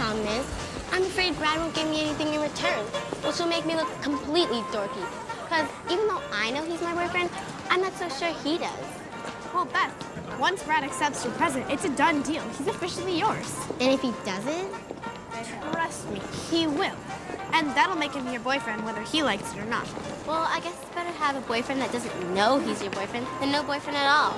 problem is, I'm afraid Brad won't give me anything in return, which will make me look completely dorky. Because even though I know he's my boyfriend, I'm not so sure he does. Well, Beth, once Brad accepts your present, it's a done deal. He's officially yours. And if he doesn't? Trust me, he will. And that'll make him your boyfriend, whether he likes it or not. Well, I guess it's better to have a boyfriend that doesn't know he's your boyfriend than no boyfriend at all.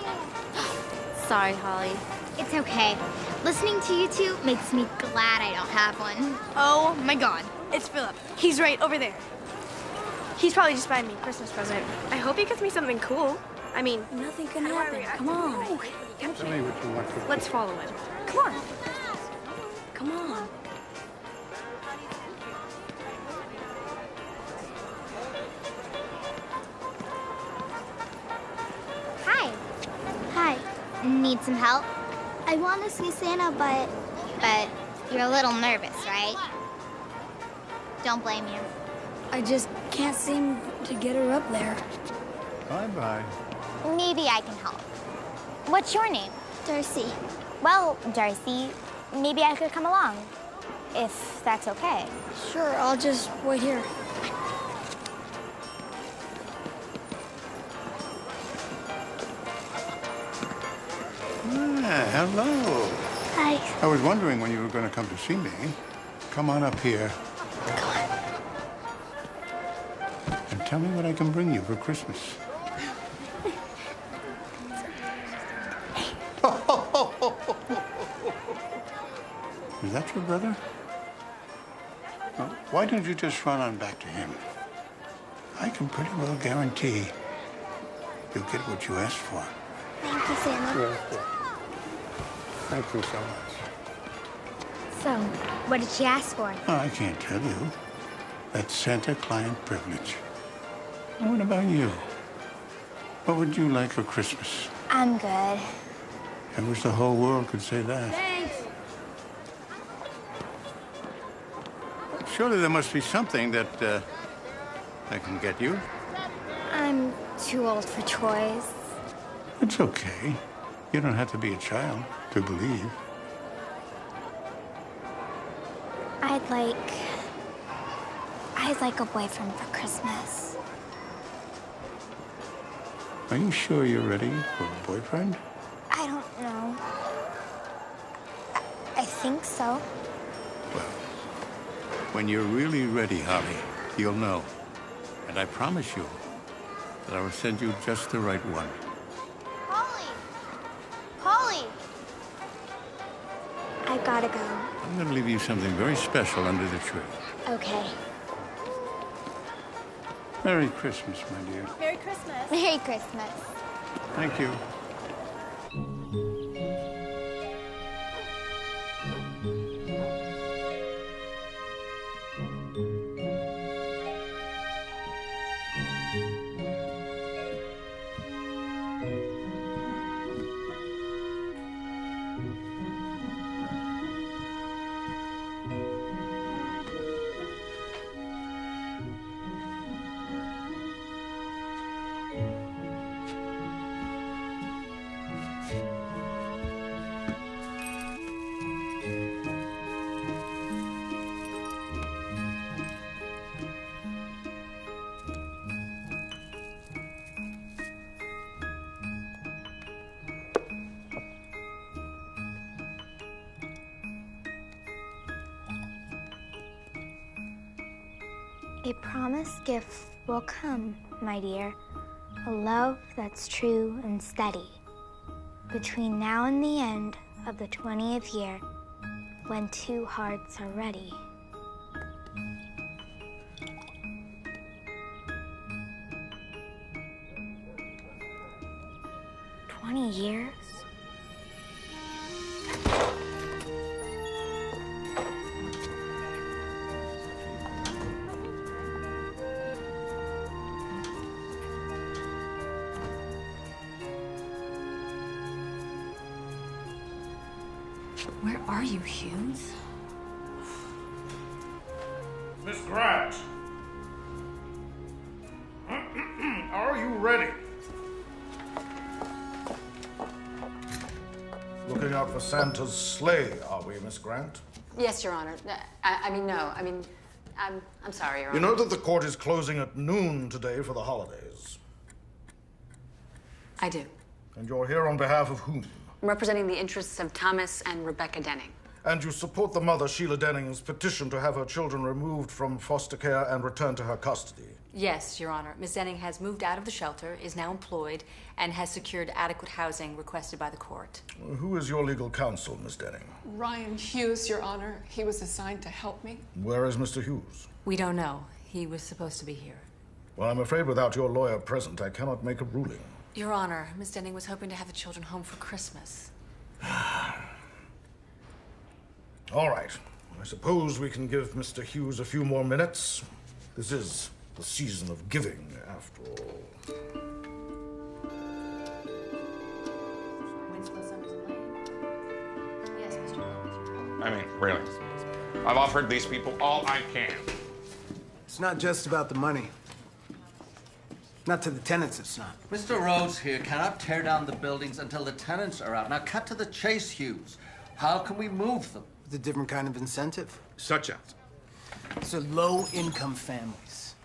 Sorry, Holly. It's okay. Listening to you two makes me glad I don't have one. Oh my God, it's Philip. He's right over there. He's probably just buying me a Christmas present. I hope he gets me something cool. I mean, nothing can happen. Come on. Tell me what you want for let's follow him. Come on. Come on. Hi. Hi. Need some help? I want to see Santa, but You're a little nervous, right? Don't blame you. I just can't seem to get her up there. Bye-bye. Maybe I can help. What's your name? Darcy. Well, Darcy, maybe I could come along, if that's okay. Sure, I'll just wait here. Hello. Hi. I was wondering when you were going to come to see me. Come on up here. Go on. And tell me what I can bring you for Christmas. Is that your brother? Well, why don't you just run on back to him? I can pretty well guarantee you'll get what you asked for. Thank you, Santa. Yeah. Thank you so much. So, what did she ask for? Oh, I can't tell you. That's Santa-client privilege. And what about you? What would you like for Christmas? I'm good. I wish the whole world could say that. Thanks. Surely there must be something that I can get you. I'm too old for toys. It's okay. You don't have to be a child to believe. I'd like a boyfriend for Christmas. Are you sure you're ready for a boyfriend? I don't know. I think so. Well, when you're really ready, Holly, you'll know. And I promise you that I will send you just the right one. Holly! Holly! I gotta go. I'm going to leave you something very special under the tree. Okay. Merry Christmas, my dear. Merry Christmas. Merry Christmas. Thank you. A promised gift will come, my dear. A love that's true and steady. Between now and the end of the 20th year, when two hearts are ready. $20 years? Where are you, Hughes? Miss Grant, are you ready? Looking out for Santa's sleigh, are we, Miss Grant? Yes, Your Honor. I mean, no. I mean, I'm sorry, Your Honor. You know that the court is closing at noon today for the holidays. I do. And you're here on behalf of whom? I'm representing the interests of Thomas and Rebecca Denning. And you support the mother, Sheila Denning's petition to have her children removed from foster care and returned to her custody. Yes, Your Honor. Ms. Denning has moved out of the shelter, is now employed, and has secured adequate housing requested by the court. Who is your legal counsel, Miss Denning? Ryan Hughes, Your Honor. He was assigned to help me. Where is Mr. Hughes? We don't know. He was supposed to be here. Well, I'm afraid without your lawyer present, I cannot make a ruling. Your Honor, Ms. Denning was hoping to have the children home for Christmas. All right. I suppose we can give Mr. Hughes a few more minutes. This is the season of giving, after all. Yes, Mr. I mean, really. I've offered these people all I can. It's not just about the money. Not to the tenants, it's not. Mr. Rhodes here cannot tear down the buildings until the tenants are out. Now cut to the chase, Hughes. How can we move them? It's a different kind of incentive. Such as? So low-income families.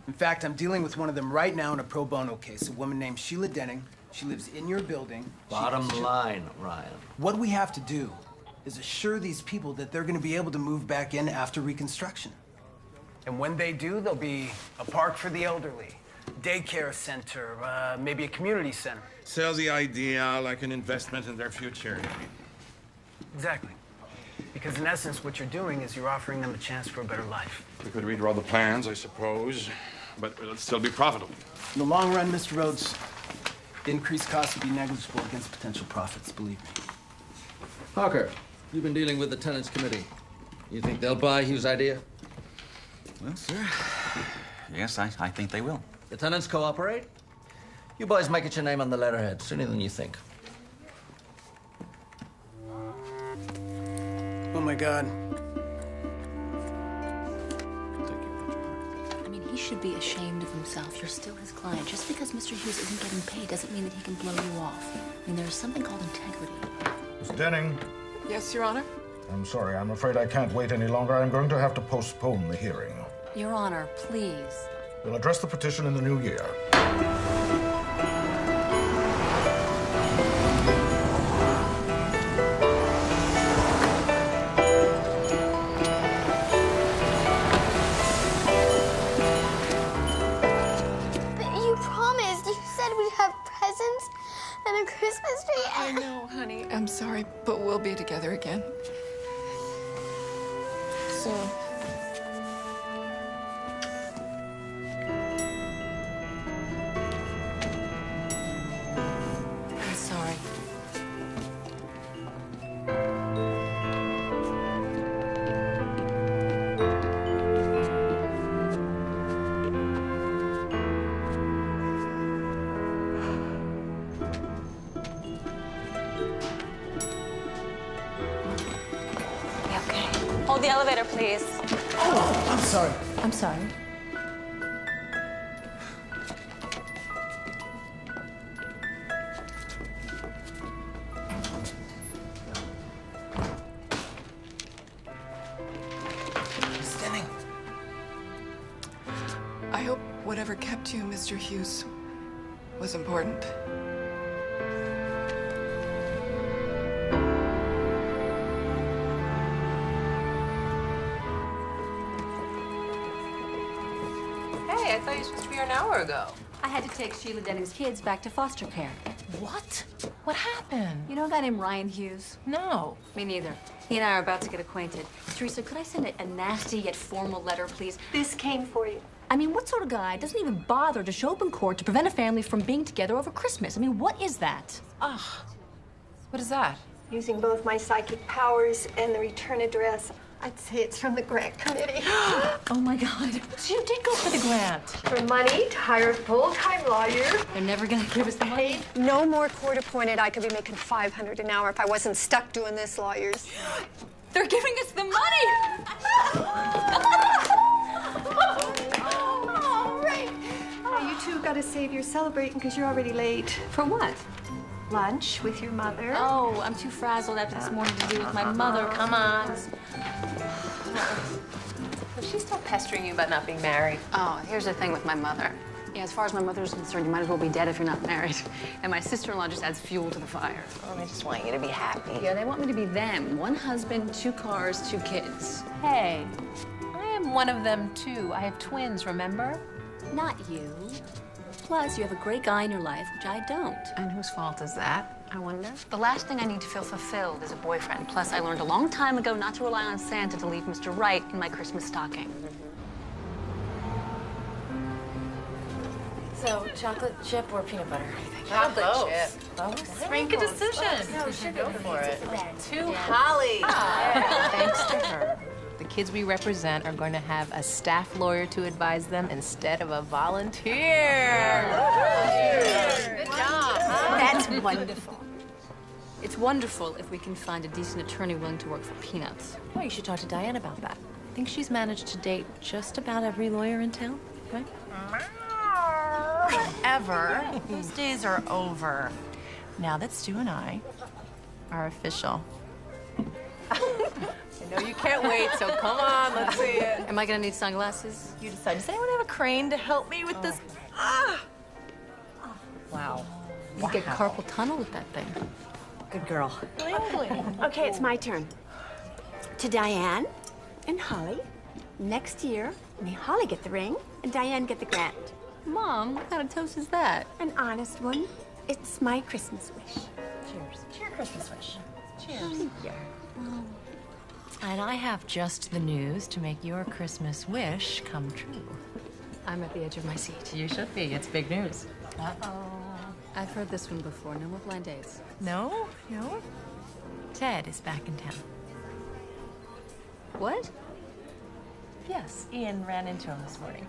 In fact, I'm dealing with one of them right now in a pro bono case. A woman named Sheila Denning. She lives in your building. Bottom line, Ryan. What we have to do is assure these people that they're going to be able to move back in after reconstruction. And when they do, there'll be a park for the elderly, daycare center, maybe a community center. Sell the idea like an investment in their future. Exactly. Because in essence, what you're doing is you're offering them a chance for a better life. We could redraw the plans, I suppose, but it'll still be profitable. In the long run, Mr. Rhodes, increased costs would be negligible against potential profits, believe me. Parker, you've been dealing with the tenants committee. You think they'll buy Hughes' idea? Well, sir, yes, I think they will. The tenants cooperate? You boys might get your name on the letterhead sooner than you think. Oh, my God. I mean, he should be ashamed of himself. You're still his client. Just because Mr. Hughes isn't getting paid doesn't mean that he can blow you off. I mean, there's something called integrity. Miss Denning. Yes, Your Honor? I'm sorry. I'm afraid I can't wait any longer. I'm going to have to postpone the hearing. Your Honor, please. We'll address the petition in the new year. And a Christmas tree. I know, honey. I'm sorry, but we'll be together again. Soon. I'm sorry. Hold the elevator, please. Oh, I'm sorry. I'm sorry. Miss Denning. I hope whatever kept you, Mr. Hughes, was important. Hey, I thought you were supposed to be here an hour ago. I had to take Sheila Denning's kids back to foster care. What? What happened? You know a guy named Ryan Hughes? No. Me neither. He and I are about to get acquainted. Teresa, could I send a nasty yet formal letter, please? This came for you. I mean, what sort of guy doesn't even bother to show up in court to prevent a family from being together over Christmas? I mean, what is that? Ugh. What is that? Using both my psychic powers and the return address. I'd say it's from the grant committee. Oh, my God. So you did go for the grant. For money to hire a full-time lawyer. They're never gonna give us the money. No more court-appointed. I could be making $500 an hour if I wasn't stuck doing this, lawyers. They're giving us the money! Oh, right. You two got to save your celebrating because you're already late. For what? Lunch with your mother. Oh, I'm too frazzled after this morning to be with my mother. Come on. she's still pestering you about not being married. Oh, here's the thing with my mother. Yeah, as far as my mother's concerned, you might as well be dead if you're not married. And my sister-in-law just adds fuel to the fire. Oh, they just want you to be happy. Yeah, they want me to be them. 1 husband, 2 cars, 2 kids. Hey, I am one of them, too. I have twins, remember? Not you. Plus, you have a great guy in your life, which I don't. And whose fault is that, I wonder? The last thing I need to feel fulfilled is a boyfriend. Plus, I learned a long time ago not to rely on Santa to leave Mr. Right in my Christmas stocking. So, chocolate chip or peanut butter? Chocolate chip. Both? Make a decision. No, sugar. Go for it. To Holly. Thanks to her, the kids we represent are going to have a staff lawyer to advise them instead of a volunteer. Good job. That's wonderful. It's wonderful if we can find a decent attorney willing to work for peanuts. Well, you should talk to Diane about that. I think she's managed to date just about every lawyer in town, right? Whatever. Those days are over. Now that Stu and I are official. I know you can't wait, so come on, let's see it. Am I gonna need sunglasses? You decide. Does anyone have a crane to help me with this? Ah! Wow. You get carpal tunnel with that thing. Good girl. Okay, it's my turn. To Diane and Holly, next year, may Holly get the ring and Diane get the grant. Mom, what kind of toast is that? An honest one. It's my Christmas wish. Cheers. To your Christmas wish. Cheers. Yeah. And I have just the news to make your Christmas wish come true. I'm at the edge of my seat. You should be. It's big news. Uh-oh. I've heard this one before. No more blind dates. No? No? Ted is back in town. What? Yes, Ian ran into him this morning.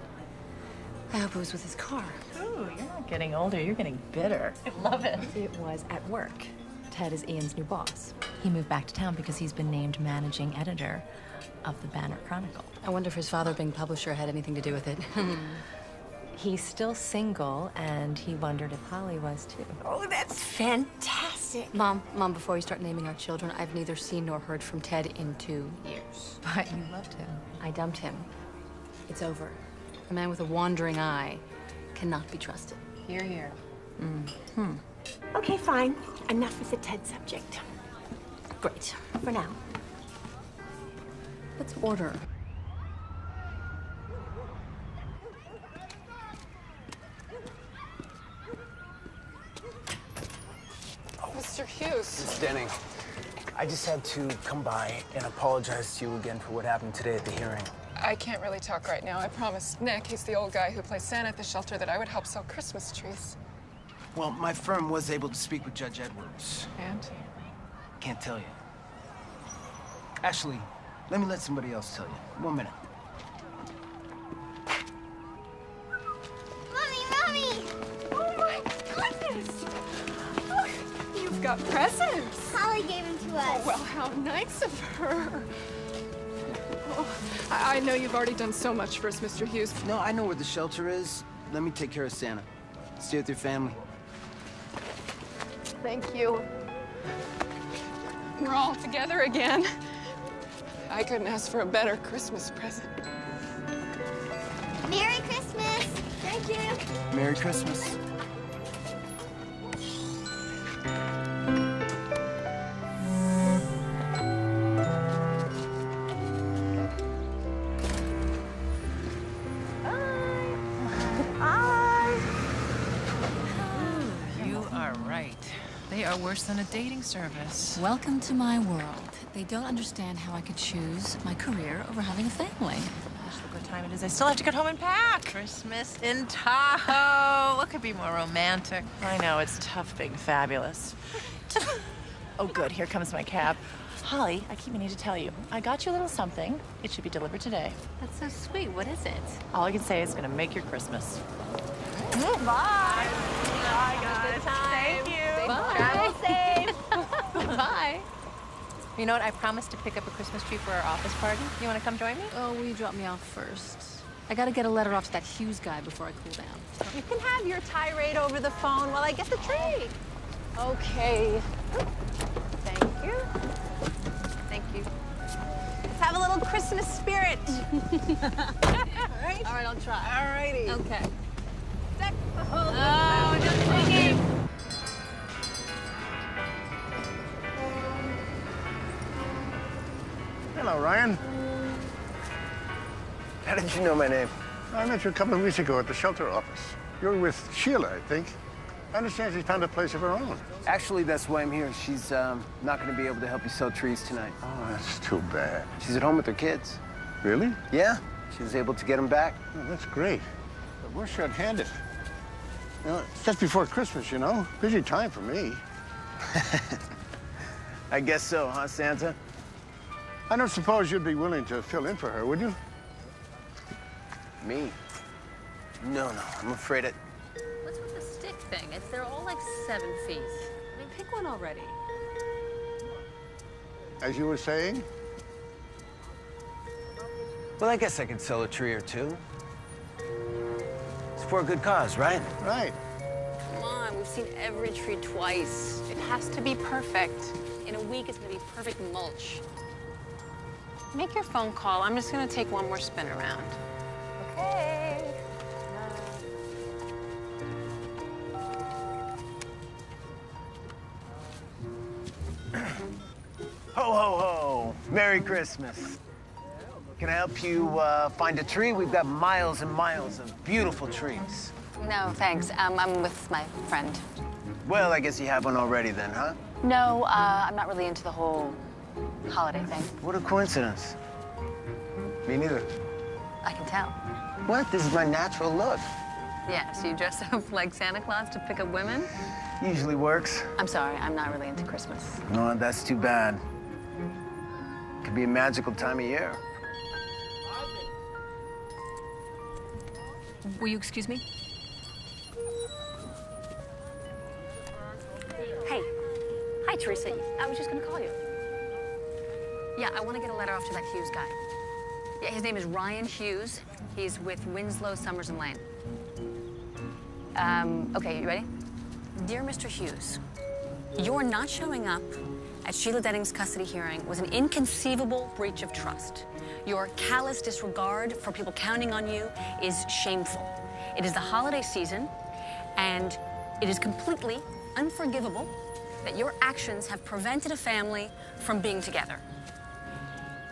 I hope it was with his car. Ooh, you're not getting older, you're getting bitter. I love it. It was at work. Ted is Ian's new boss. He moved back to town because he's been named managing editor of the Banner Chronicle. I wonder if his father being publisher had anything to do with it. He's still single, and he wondered if Holly was too. Oh, that's fantastic. Mom, before you start naming our children, I've neither seen nor heard from Ted in 2 years. But you loved him. I dumped him. It's over. A man with a wandering eye cannot be trusted. Hear, hear. Mm-hmm. Okay, fine. Enough with the Ted subject. Great. For now. Let's order. Mr. Hughes. Miss Denning, I just had to come by and apologize to you again for what happened today at the hearing. I can't really talk right now. I promised Nick, he's the old guy who plays Santa at the shelter, that I would help sell Christmas trees. Well, my firm was able to speak with Judge Edwards. And? Can't tell you. Actually, let me let somebody else tell you. 1 minute. Mommy! Oh my goodness! Oh, you've got presents. Holly gave them to us. Oh, well, how nice of her. Oh, I know you've already done so much for us, Mr. Hughes. No, I know where the shelter is. Let me take care of Santa. Stay with your family. Thank you. We're all together again. I couldn't ask for a better Christmas present. Merry Christmas! Thank you. Merry Christmas. You are right. They are worse than a dating service. Welcome to my world. They don't understand how I could choose my career over having a family. Gosh, look what time it is. I still have to get home and pack. Christmas in Tahoe. What could be more romantic? I know, it's tough being fabulous. Oh, good. Here comes my cab. Holly, I keep meaning to tell you. I got you a little something. It should be delivered today. That's so sweet. What is it? All I can say is it's going to make your Christmas. Bye. Bye, guys. Thank you. Bye. Travel safe. Bye. You know what? I promised to pick up a Christmas tree for our office party. You want to come join me? Oh, will you drop me off first? I gotta get a letter off to that Hughes guy before I cool down. You can have your tirade over the phone while I get the tree. Okay. Thank you. Thank you. Let's have a little Christmas spirit. All right, I'll try. All righty. Okay. Oh, just thinking. Hello, Ryan. How did you know my name? I met you a couple of weeks ago at the shelter office. You're with Sheila, I think. I understand she's found a place of her own. Actually, that's why I'm here. She's not going to be able to help you sell trees tonight. Oh, that's too bad. She's at home with her kids. Really? Yeah. She was able to get them back. Oh, that's great. But we're short-handed. You know, it's just before Christmas, you know. Busy time for me. I guess so, huh, Santa? I don't suppose you'd be willing to fill in for her, would you? Me? No, I'm afraid it. What's with the stick thing? They're all like 7 feet. I mean, pick one already. As you were saying? Well, I guess I could sell a tree or two. It's for a good cause, right? Right. Come on, we've seen every tree twice. It has to be perfect. In a week, it's gonna be perfect mulch. Make your phone call. I'm just gonna take one more spin around. Okay. Ho, ho, ho. Merry Christmas. Can I help you find a tree? We've got miles and miles of beautiful trees. No, thanks. I'm with my friend. Well, I guess you have one already then, huh? No, I'm not really into the whole holiday thing. What a coincidence. Me neither. I can tell. What? This is my natural look. Yeah, so you dress up like Santa Claus to pick up women? Usually works. I'm sorry, I'm not really into Christmas. No, that's too bad. Could be a magical time of year. Will you excuse me? Hey. Hi, Teresa. I was just gonna call you. Yeah, I want to get a letter off to that Hughes guy. Yeah, his name is Ryan Hughes. He's with Winslow, Summers and Lane. Okay, you ready? Dear Mr. Hughes, your not showing up at Sheila Denning's custody hearing was an inconceivable breach of trust. Your callous disregard for people counting on you is shameful. It is the holiday season, and it is completely unforgivable that your actions have prevented a family from being together.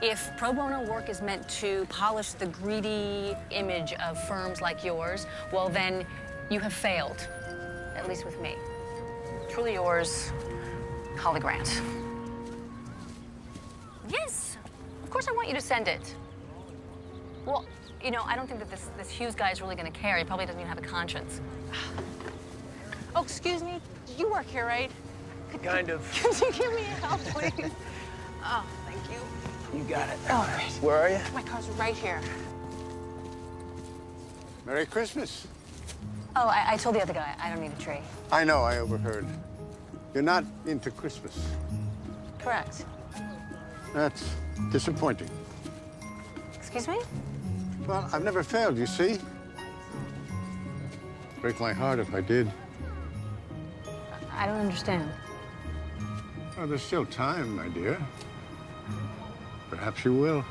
If pro bono work is meant to polish the greedy image of firms like yours, well then, you have failed, at least with me. Truly yours, Holly Grant. Yes, of course I want you to send it. Well, you know, I don't think that this Hughes guy is really gonna care. He probably doesn't even have a conscience. Oh, excuse me. You work here, right? Kind of. Could you give me a help, please? Oh, thank you. You got it. All right. Where are you? My car's right here. Merry Christmas. Oh, I told the other guy, I don't need a tree. I know, I overheard. You're not into Christmas. Correct. That's disappointing. Excuse me? Well, I've never failed, you see. Break my heart if I did. I don't understand. Well, there's still time, my dear. Perhaps you will.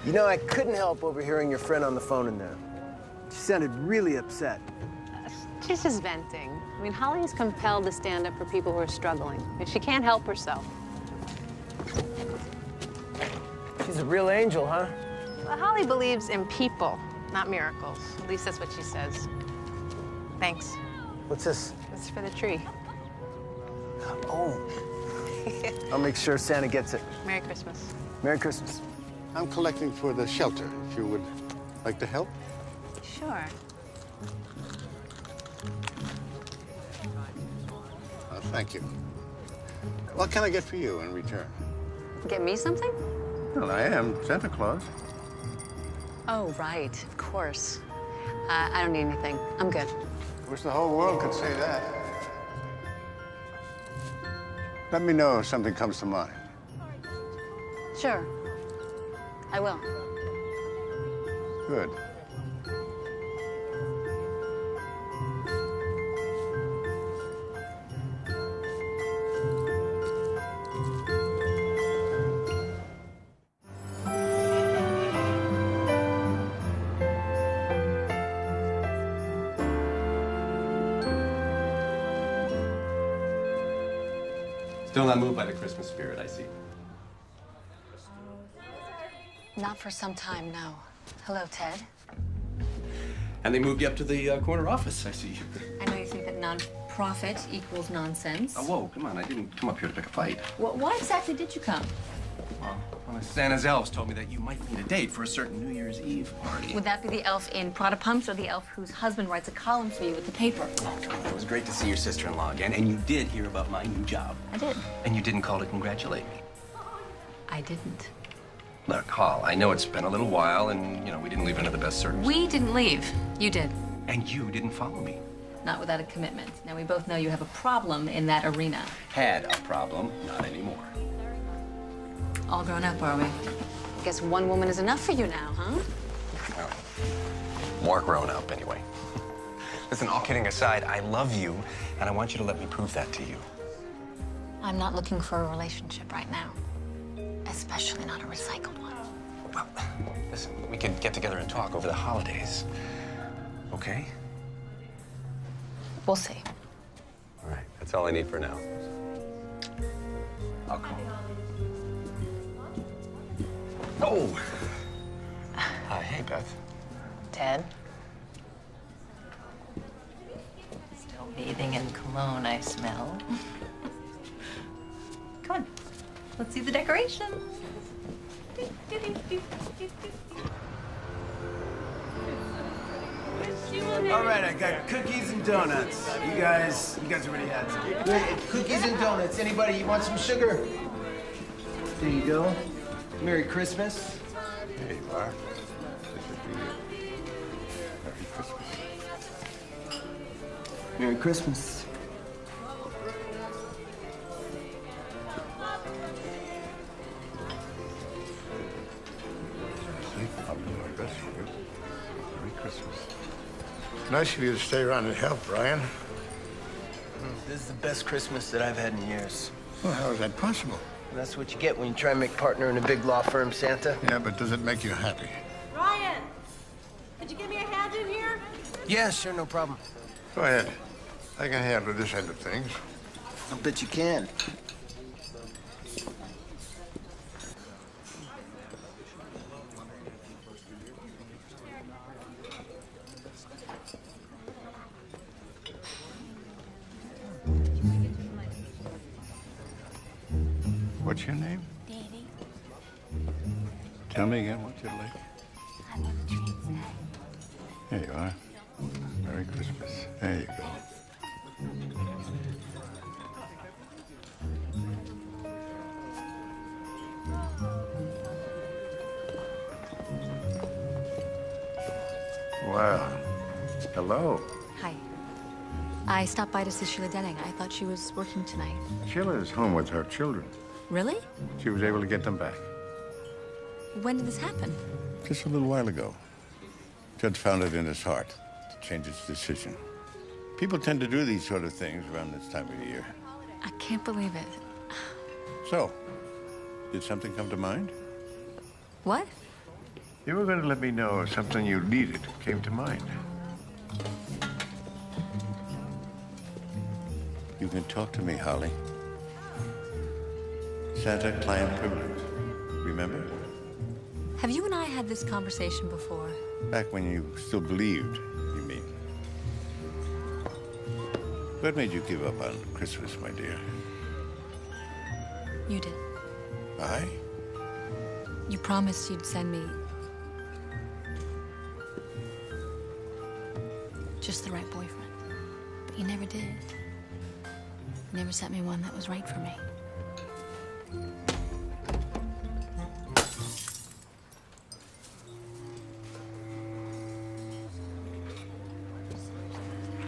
You know, I couldn't help overhearing your friend on the phone in there. She sounded really upset. She's just venting. I mean, Holly's compelled to stand up for people who are struggling. And she can't help herself. She's a real angel, huh? Well, Holly believes in people, not miracles. At least that's what she says. Thanks. What's this? It's for the tree. Oh. I'll make sure Santa gets it. Merry Christmas. Merry Christmas. I'm collecting for the shelter, if you would like to help. Sure. Oh, thank you. What can I get for you in return? Get me something? Well, I am Santa Claus. Oh, right, of course. I don't need anything. I'm good. Wish the whole world could say that. Let me know if something comes to mind. Sure. I will. Good. Still not moved by the Christmas spirit, I see. Not for some time, no. Hello, Ted. And they moved you up to the corner office, I see. I know you think that non-profit equals nonsense. Oh, whoa, come on. I didn't come up here to pick a fight. Well, why exactly did you come? Well, one of Santa's elves told me that you might need a date for a certain New Year's Eve party. Would that be the elf in Prada Pumps or the elf whose husband writes a column for you with the paper? Oh, come on. It was great to see your sister-in-law again, and you did hear about my new job. I did. And you didn't call to congratulate me. I didn't. Look, Hall, I know it's been a little while, and, you know, we didn't leave under the best circumstances. We didn't leave. You did. And you didn't follow me. Not without a commitment. Now, we both know you have a problem in that arena. Had a problem, not anymore. All grown up, are we? Guess one woman is enough for you now, huh? Well, more grown up, anyway. Listen, all kidding aside, I love you, and I want you to let me prove that to you. I'm not looking for a relationship right now. Especially not a recycled one. Well, listen, we could get together and talk over the holidays. Okay? We'll see. All right, that's all I need for now. I'll call. Oh! Hey, Beth. Ted? Still bathing in cologne, I smell. Come on. Let's see the decorations. All right, I got cookies and donuts. You guys already had some. Great, cookies and donuts. Anybody, you want some sugar? There you go. Merry Christmas. There you are. This is for you. Merry Christmas. Merry Christmas. I'll do my best for you. Merry Christmas. Nice of you to stay around and help, Brian. This is the best Christmas that I've had in years. Well, how is that possible? That's what you get when you try and make partner in a big law firm, Santa. Yeah, but does it make you happy? Ryan, could you give me a hand in here? Yeah, sure, no problem. Go ahead. I can handle this end of things. I'll bet you can. What's your name? Davy. Tell me again what you'd like. I love the train set. There you are. Merry Christmas. There you go. Wow. Hello. Hi. I stopped by to see Sheila Denning. I thought she was working tonight. Sheila is home with her children. Really? She was able to get them back. When did this happen? Just a little while ago. Judge found it in his heart to change his decision. People tend to do these sort of things around this time of year. I can't believe it. So, did something come to mind? What? You were going to let me know if something you needed came to mind. You can talk to me, Holly. Santa-client privilege. Remember? Have you and I had this conversation before? Back when you still believed, you mean. What made you give up on Christmas, my dear? You did. I? You promised you'd send me just the right boyfriend. But you never did. You never sent me one that was right for me.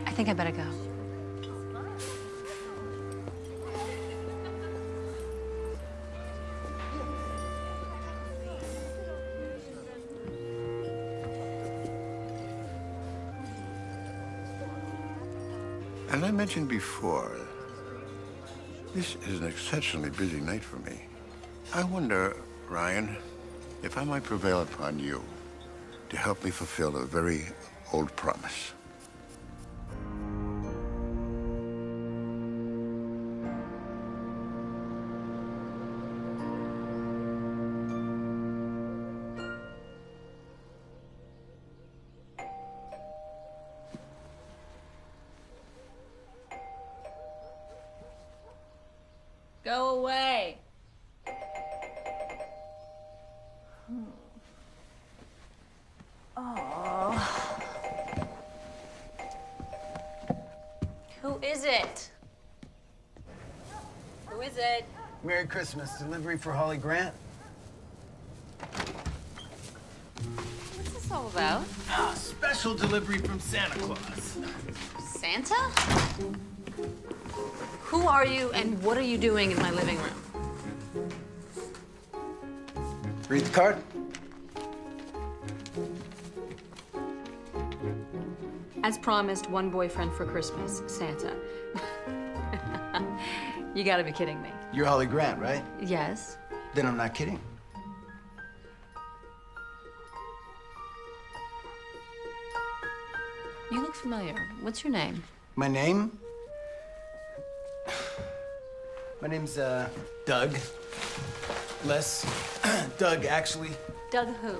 I think I better go. As I mentioned before, this is an exceptionally busy night for me. I wonder, Ryan, if I might prevail upon you to help me fulfill a very old promise. Oh. Who is it? Who is it? Merry Christmas. Delivery for Holly Grant. What's this all about? Special delivery from Santa Claus. Santa? Who are you and what are you doing in my living room? Read the card. As promised, one boyfriend for Christmas, Santa. You gotta be kidding me. You're Holly Grant, right? Yes. Then I'm not kidding. You look familiar. What's your name? My name? My name's, Doug. Les. Doug, actually. Doug who?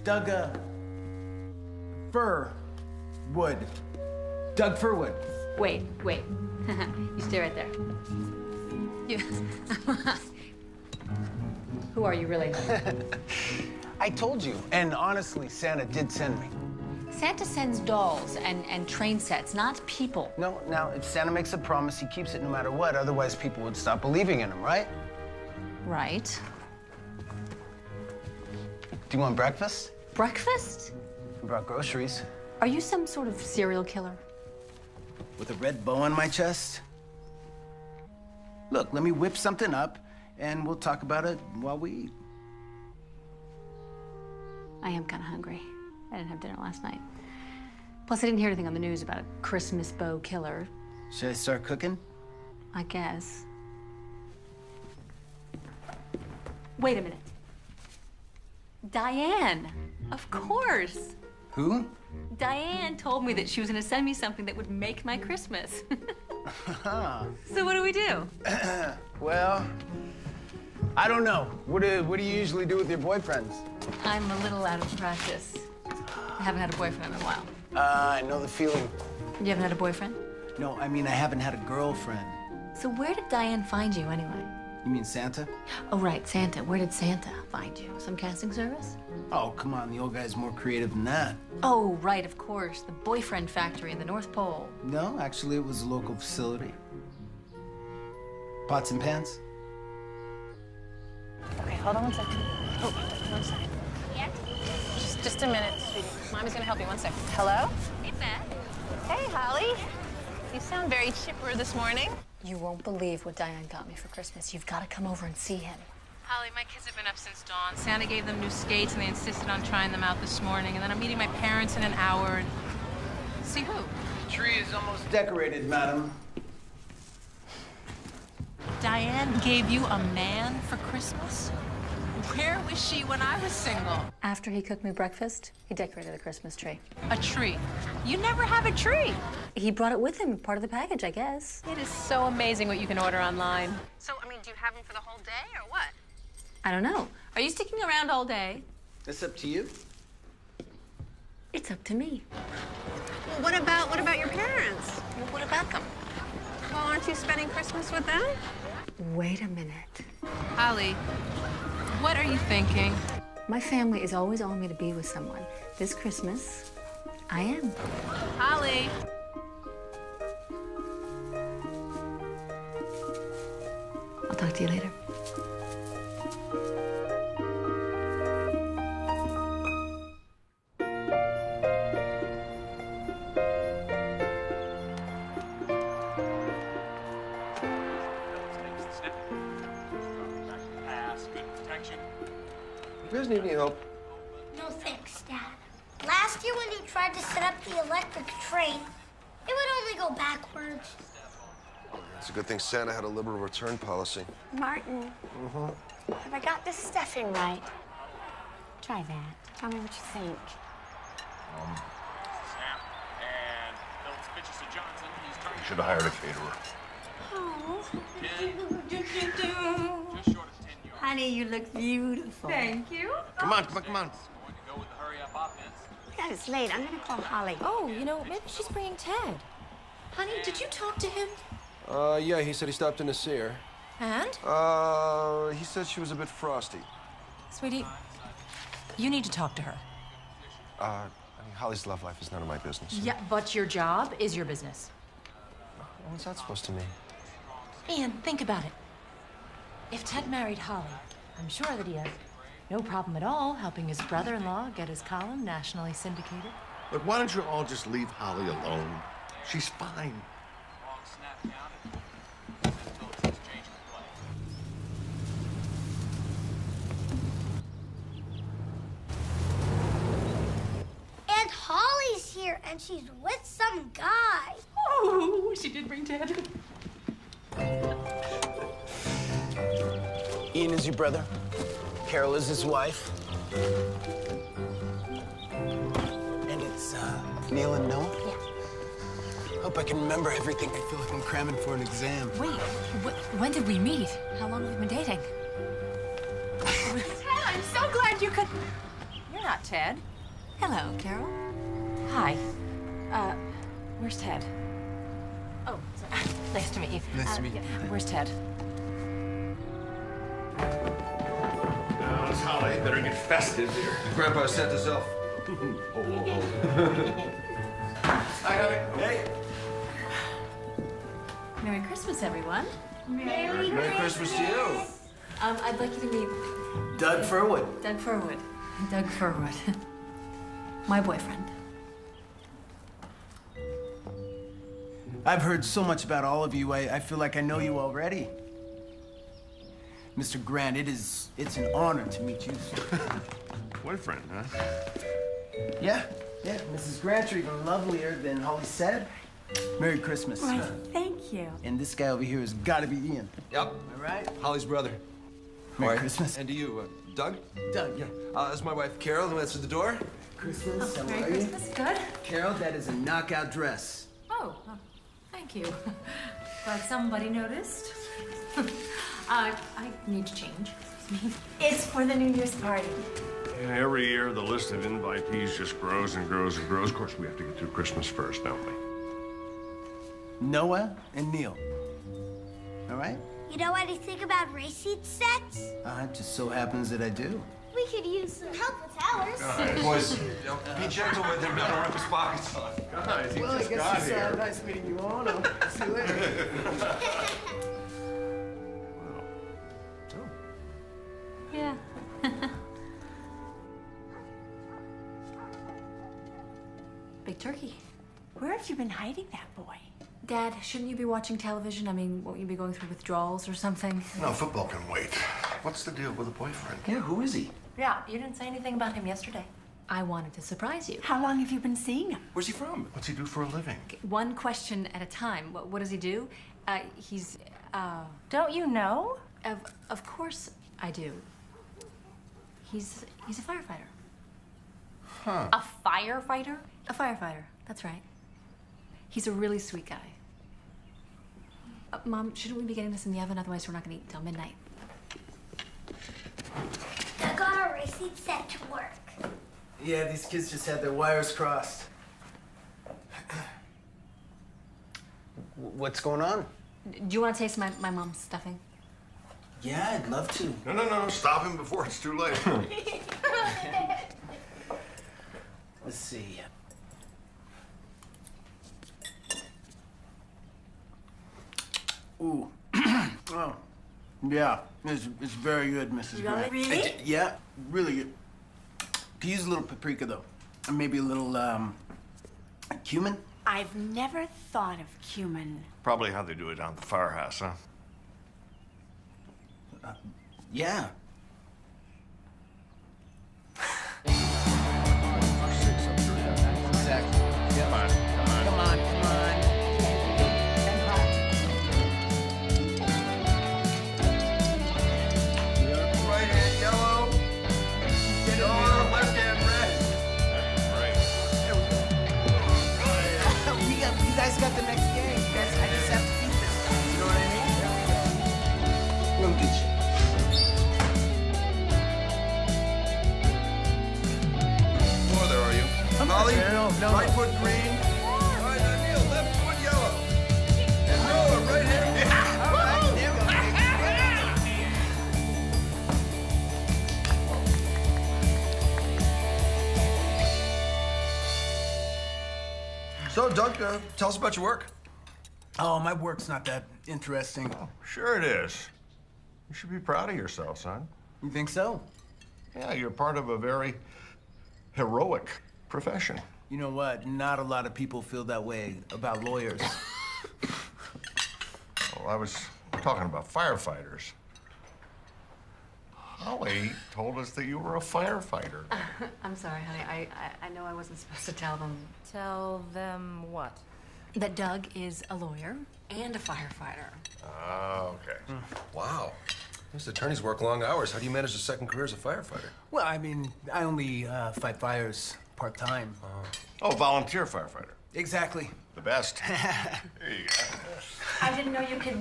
Doug, Furwood. Doug Furwood. Wait. You stay right there. You... Who are you really? I told you. And honestly, Santa did send me. Santa sends dolls and train sets, not people. No, now, if Santa makes a promise, he keeps it no matter what. Otherwise, people would stop believing in him, right? Right. Do you want breakfast? Breakfast? I brought groceries. Are you some sort of serial killer? With a red bow on my chest? Look, let me whip something up, and we'll talk about it while we eat. I am kind of hungry. I didn't have dinner last night. Plus, I didn't hear anything on the news about a Christmas bow killer. Should I start cooking? I guess. Wait a minute. Diane, of course. Who? Diane told me that she was gonna send me something that would make my Christmas. So what do we do? Well, I don't know. What do you usually do with your boyfriends? I'm a little out of practice. I haven't had a boyfriend in a while. I know the feeling. You haven't had a boyfriend? No, I mean, I haven't had a girlfriend. So where did Diane find you anyway? You mean Santa? Oh, right, Santa. Where did Santa find you? Some casting service? Oh, come on. The old guy's more creative than that. Oh, right, of course. The boyfriend factory in the North Pole. No, actually, it was a local facility. Pots and pans? Okay, hold on one second. Oh, 1 second. Yeah? Just a minute, sweetie. Mommy's gonna help you. 1 second. Hello? Hey, Beth. Hey, Holly. You sound very chipper this morning. You won't believe what Diane got me for Christmas. You've got to come over and see him. Holly, my kids have been up since dawn. Santa gave them new skates, and they insisted on trying them out this morning. And then I'm meeting my parents in an hour. And... See who? The tree is almost decorated, madam. Diane gave you a man for Christmas? Where was she when I was single? After he cooked me breakfast, he decorated the Christmas tree. A tree? You never have a tree. He brought it with him, part of the package, I guess. It is so amazing what you can order online. So, I mean, do you have him for the whole day, or what? I don't know. Are you sticking around all day? It's up to you. It's up to me. Well, what about your parents? Well, what about them? Well, aren't you spending Christmas with them? Wait a minute. Holly, what are you thinking? My family is always on me to be with someone. This Christmas, I am. Holly. I'll talk to you later. You guys need any help? No thanks, Dad. Last year when you tried to set up the electric train, it would only go backwards. It's a good thing Santa had a liberal return policy. Martin, have I got this stuffing right? Try that. Tell me what you think. You should have hired a caterer. Honey, you look beautiful. Thank you. Come on, come on, come on. Dad, it's late. I'm gonna call Holly. Oh, you know, maybe she's bringing Ted. Honey, did you talk to him? Yeah, he said he stopped in to see her. And? He said she was a bit frosty. Sweetie, You need to talk to her. I mean, Holly's love life is none of my business. Yeah, but your job is your business. What's that supposed to mean? Ian, think about it. If Ted married Holly, I'm sure that he has no problem at all helping his brother-in-law get his column nationally syndicated. Look, why don't you all just leave Holly alone? She's fine. And Holly's here, and she's with some guy. Oh, she did bring Ted. Ian is your brother. Carol is his wife. And it's Neil and Noah? Yeah. Hope I can remember everything. I feel like I'm cramming for an exam. Wait, when did we meet? How long have we been dating? Ted, I'm so glad you could... You're not Ted. Hello, Carol. Hi. Where's Ted? Oh, sorry. Nice to meet you. Nice to meet you. Where's Ted? Now, it's Holly. Better get festive here. Grandpa set this up. Hi, Holly. Hey. Merry Christmas, everyone. Merry Christmas to you. I'd like you to meet Doug Furwood. Doug Furwood. Doug Furwood. My boyfriend. I've heard so much about all of you. I feel like I know you already. Mr. Grant, it's an honor to meet you. Boyfriend, huh? Yeah. Mrs. Grant, you're even lovelier than Holly said. Merry Christmas. Why, thank you. And this guy over here has got to be Ian. Yep. All right? Holly's brother. Merry Christmas. And to you, Doug? Doug. Yeah. That's my wife, Carol, who answered the door. Christmas, how Merry are you? Christmas. Good. Carol, that is a knockout dress. Oh, thank you. Glad somebody noticed. I need to change. Excuse me. It's for the New Year's party. And every year, the list of invitees just grows and grows and grows. Of course, we have to get through Christmas first, don't we? Noah and Neil. All right? You know anything about racing sets? It just so happens that I do. We could use some help with ours. Boys, be gentle with him. Don't rip his pockets off. Guys, he Well, I just guess got it's here. nice meeting you all. I'll see you later. Yeah. Big turkey. Where have you been hiding that boy? Dad, shouldn't you be watching television? I mean, won't you be going through withdrawals or something? No, football can wait. What's the deal with a boyfriend? Yeah, who is he? Yeah, you didn't say anything about him yesterday. I wanted to surprise you. How long have you been seeing him? Where's he from? What's he do for a living? One question at a time. What does he do? He's, Don't you know? Of course I do. He's a firefighter. Huh. A firefighter? A firefighter, that's right. He's a really sweet guy. Mom, shouldn't we be getting this in the oven? Otherwise, we're not gonna eat till midnight. I got our racing set to work. Yeah, these kids just had their wires crossed. What's going on? Do you want to taste my mom's stuffing? Yeah, I'd love to. No. Stop him before it's too late. Let's see. Ooh. Oh. Yeah, it's very good, Mrs. Grant. Really? Yeah, really good. Could use a little paprika, though. And maybe a little, cumin. I've never thought of cumin. Probably how they do it down at the firehouse, huh? Yeah. Exactly. Yeah. Come on. Come on. Right hand yellow. Left hand red. You guys got the next game. You guys, I just have to keep this. You know what I mean? We'll get you. Oh, there are you. Holly, No. right foot green. All right, now Neil, left foot yellow. And Noah, right hand. All right, there we go. So, Doug, tell us about your work. Oh, my work's not that interesting. Oh, sure it is. You should be proud of yourself, son. You think so? Yeah, you're part of a very heroic profession. You know what? Not a lot of people feel that way about lawyers. Well, I was talking about firefighters. Holly told us that you were a firefighter. I'm sorry, honey. I know I wasn't supposed to tell them. Tell them what? That Doug is a lawyer and a firefighter. Oh, okay. Wow. Those attorneys work long hours. How do you manage a second career as a firefighter? Well, I mean, I only fight fires part-time. Oh, volunteer firefighter. Exactly. The best. There you go. I didn't know you could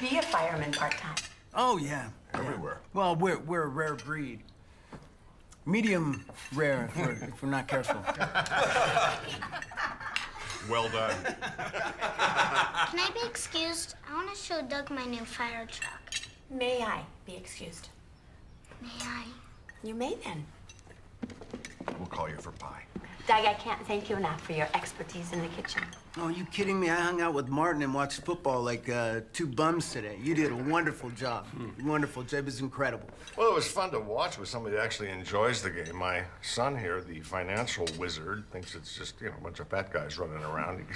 be a fireman part-time. Oh, yeah. Everywhere. Well, we're a rare breed. Medium rare if we're not careful. Well done. Can I be excused? I want to show Doug my new fire truck. May I be excused? May I? You may then. We'll call you for pie. Doug, I can't thank you enough for your expertise in the kitchen. Oh, are you kidding me? I hung out with Martin and watched football like two bums today. You did a wonderful job. Wonderful job. It was incredible. Well, it was fun to watch with somebody that actually enjoys the game. My son here, the financial wizard, thinks it's just, a bunch of fat guys running around.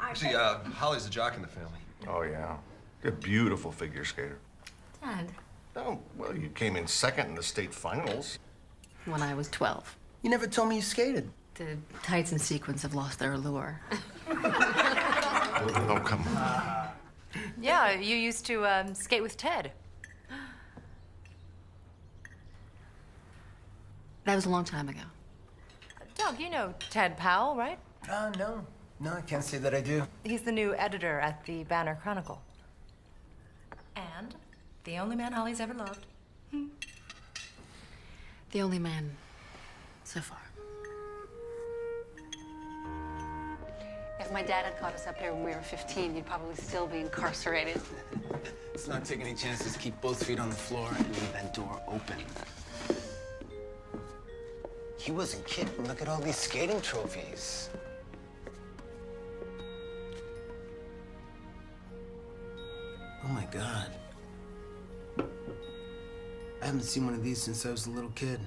Actually, Holly's the jock in the family. Oh, yeah. A beautiful figure skater. Dad. Oh, well, you came in second in the state finals. When I was 12. You never told me you skated. The tights and sequins have lost their allure. Oh, come on. Yeah, you used to skate with Ted. That was a long time ago. Doug, you know Ted Powell, right? No. No, I can't say that I do. He's the new editor at the Banner Chronicle. And the only man Holly's ever loved. The only man so far. If my dad had caught us up here when we were 15, you'd probably still be incarcerated. Let's not take any chances. Keep both feet on the floor and leave that door open. He wasn't kidding. Look at all these skating trophies. Oh, my God. I haven't seen one of these since I was a little kid.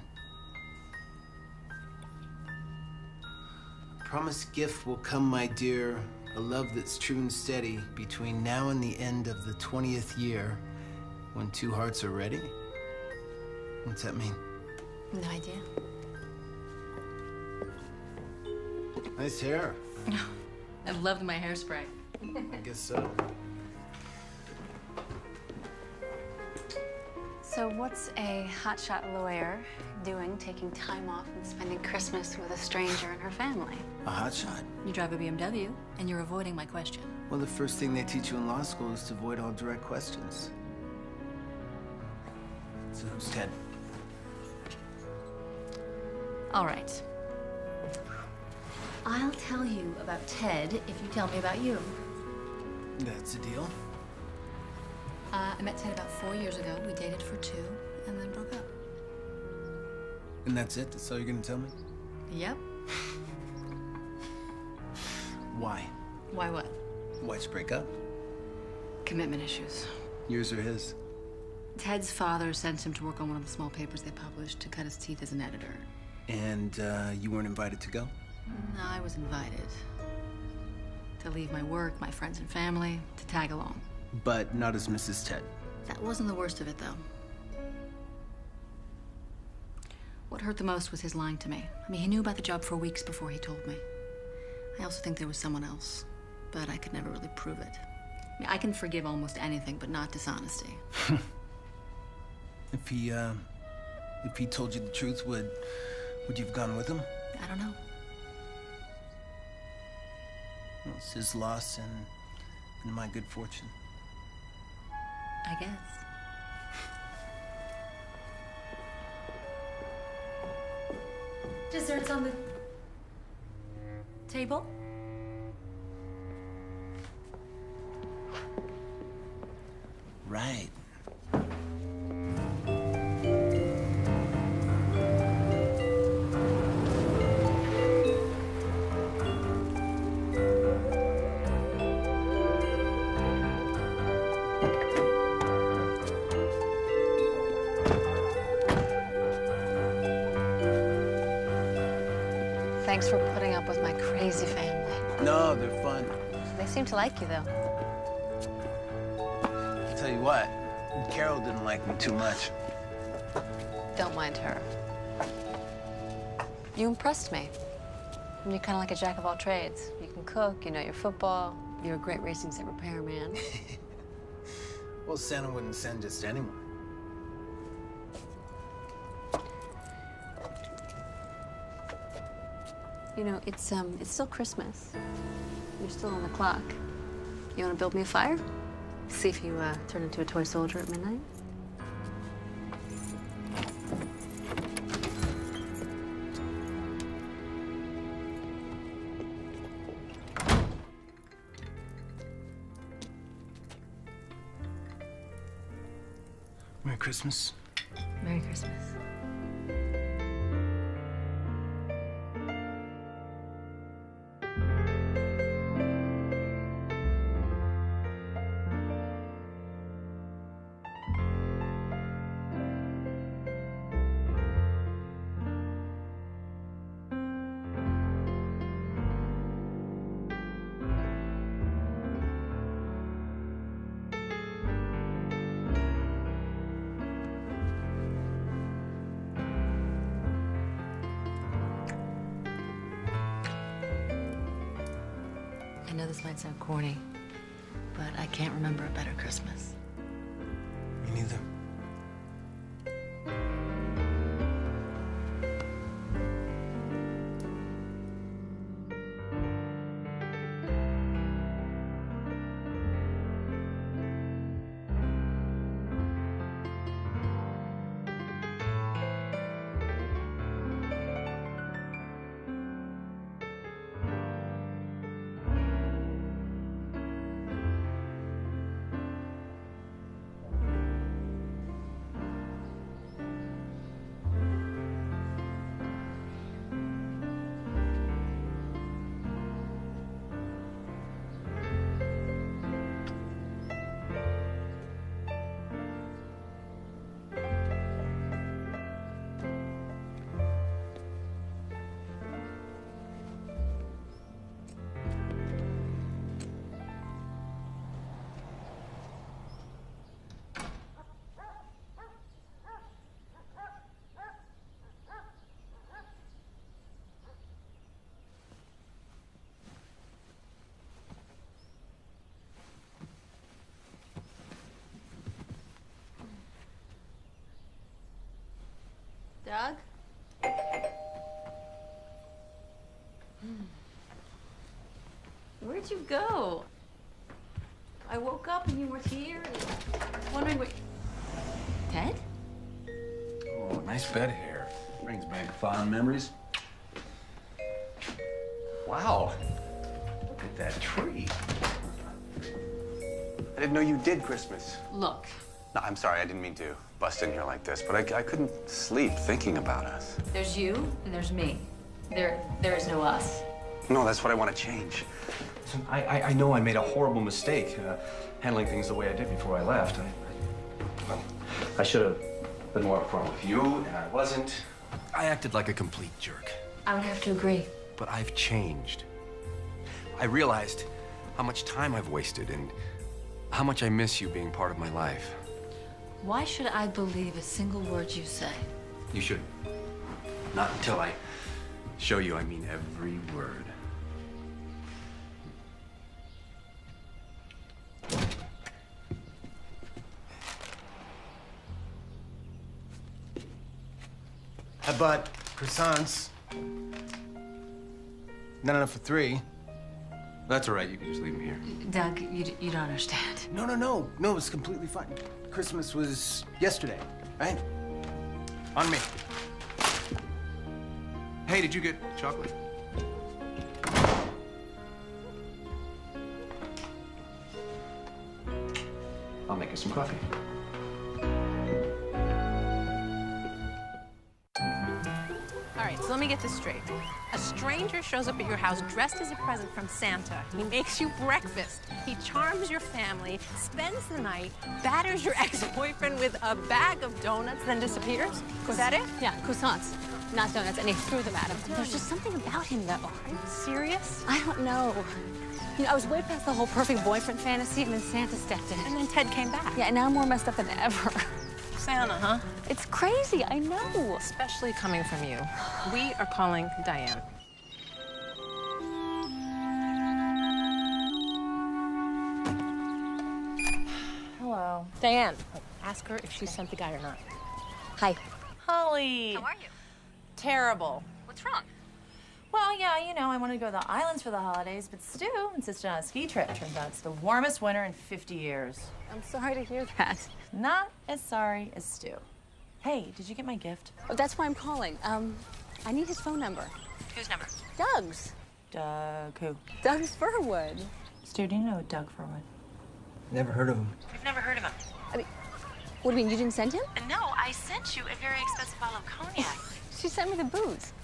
Promised gift will come, my dear, a love that's true and steady between now and the end of the 20th year, when two hearts are ready. What's that mean? No idea. Nice hair. I loved my hairspray. I guess so. So what's a hotshot lawyer doing taking time off and spending Christmas with a stranger and her family? A hotshot? You drive a BMW, and you're avoiding my question. Well, the first thing they teach you in law school is to avoid all direct questions. So who's Ted? All right. I'll tell you about Ted if you tell me about you. That's a deal. I met Ted about 4 years ago. We dated for 2 and then broke up. And that's it? That's all you're gonna tell me? Yep. Why? Why what? Why'd you break up? Commitment issues. Yours or his? Ted's father sent him to work on one of the small papers they published to cut his teeth as an editor. And you weren't invited to go? No, I was invited. To leave my work, my friends and family, to tag along. But not as Mrs. Ted. That wasn't the worst of it, though. What hurt the most was his lying to me. I mean, he knew about the job for weeks before he told me. I also think there was someone else, but I could never really prove it. I mean, I can forgive almost anything, but not dishonesty. If he told you the truth, would you have gone with him? I don't know. Well, it's his loss and my good fortune. I guess. Desserts on the table? Right. Thanks for putting up with my crazy family. No, they're fun. They seem to like you, though. I'll tell you what, Carol didn't like me too much. Don't mind her. You impressed me. You're kind of like a jack of all trades. You can cook, you know your football, you're a great racing set repairman. Well, Santa wouldn't send just anyone. You know, it's still Christmas. You're still on the clock. You want to build me a fire? See if you turn into a toy soldier at midnight? Merry Christmas. Merry Christmas. I know this might sound corny, but I can't remember a better Christmas. Me neither. Doug? Where'd you go? I woke up and you were here, wondering what... Ted? Oh, nice bed hair. Brings back fond memories. Wow. Look at that tree. I didn't know you did Christmas. Look. No, I'm sorry. I didn't mean to bust in here like this, but I couldn't sleep thinking about us. There's you and there's me. There is no us. No, that's what I want to change. Listen, I know I made a horrible mistake handling things the way I did before I left. I should have been more upfront with you, and I wasn't. I acted like a complete jerk. I would have to agree. But I've changed. I realized how much time I've wasted and how much I miss you being part of my life. Why should I believe a single word you say? You shouldn't. Not until I show you I mean every word. I bought croissants. Not enough for 3. That's all right. You can just leave them here. Doug, you don't understand. No, it's completely fine. Christmas was yesterday, right? On me. Hey, did you get chocolate? I'll make us some coffee. All right, so let me get this straight. A stranger shows up at your house dressed as a present from Santa. He makes you breakfast. He charms your family, spends the night, batters your ex-boyfriend with a bag of donuts, then disappears? Was that it? Yeah, croissants. not donuts, and he threw them at him. There's just something about him, though. Are you serious? I don't know. You know, I was way past the whole perfect boyfriend fantasy, and then Santa stepped in. And then Ted came back. Yeah, and now I'm more messed up than ever. Santa, huh? It's crazy, I know. Especially coming from you. We are calling Diane. Hello. Diane, ask her if she sent the guy or not. Hi. Holly. How are you? Terrible. What's wrong? Well, yeah, you know, I wanted to go to the islands for the holidays, but Stu insisted on a ski trip. Turns out it's the warmest winter in 50 years. I'm sorry to hear that. Not as sorry as Stu. Hey, did you get my gift? Oh, that's why I'm calling. I need his phone number. Whose number? Doug's. Doug who? Doug's Furwood. Stu, do you know Doug Furwood? Never heard of him. We've never heard of him. I mean, what do you mean, you didn't send him? No, I sent you a very expensive bottle of cognac. She sent me the booze.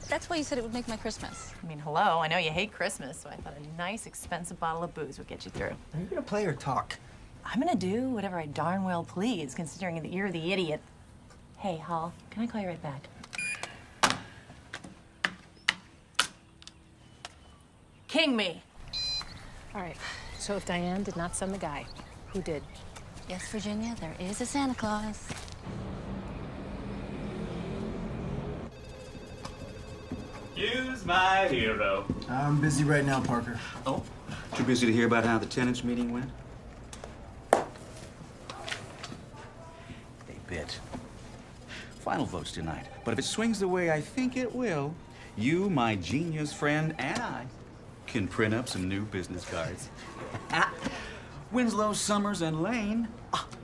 That's why you said it would make my Christmas. I mean, hello, I know you hate Christmas, so I thought a nice, expensive bottle of booze would get you through. Are you gonna play or talk? I'm gonna do whatever I darn well please, considering that you're the idiot. Hey, Hall, can I call you right back? King me. All right, so if Diane did not send the guy, who did? Yes, Virginia, there is a Santa Claus. Hughes, my hero. I'm busy right now, Parker. Oh, too busy to hear about how the tenants meeting went? They bit. Final vote's tonight. But if it swings the way I think it will, you, my genius friend, and I can print up some new business cards. Winslow, Summers, and Lane.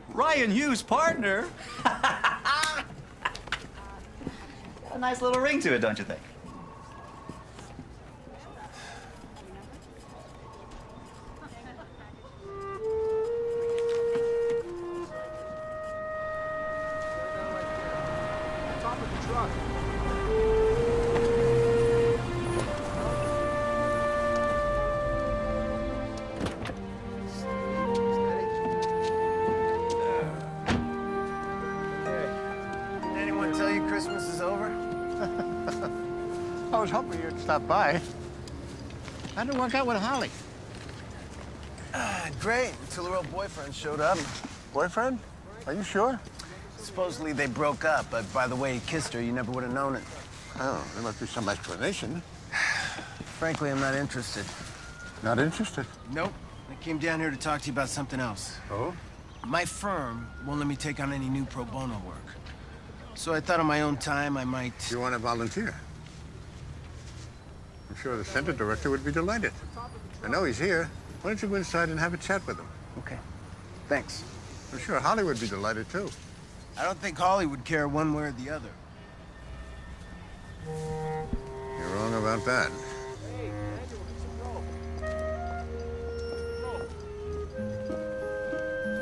Ryan Hughes' partner. Got a nice little ring to it, don't you think? Anyone tell you Christmas is over? I was hoping you'd stop by. How did it work out with Holly? Great, until her old boyfriend showed up. Boyfriend? Are you sure? Supposedly they broke up, but by the way he kissed her, you never would have known it. Oh, there must be some explanation. Frankly, I'm not interested. Not interested? Nope. I came down here to talk to you about something else. Oh? My firm won't let me take on any new pro bono work. So I thought on my own time I might... You want to volunteer? I'm sure the center director would be delighted. I know he's here. Why don't you go inside and have a chat with him? Okay. Thanks. I'm sure Holly would be delighted, too. I don't think Holly would care one way or the other. You're wrong about that.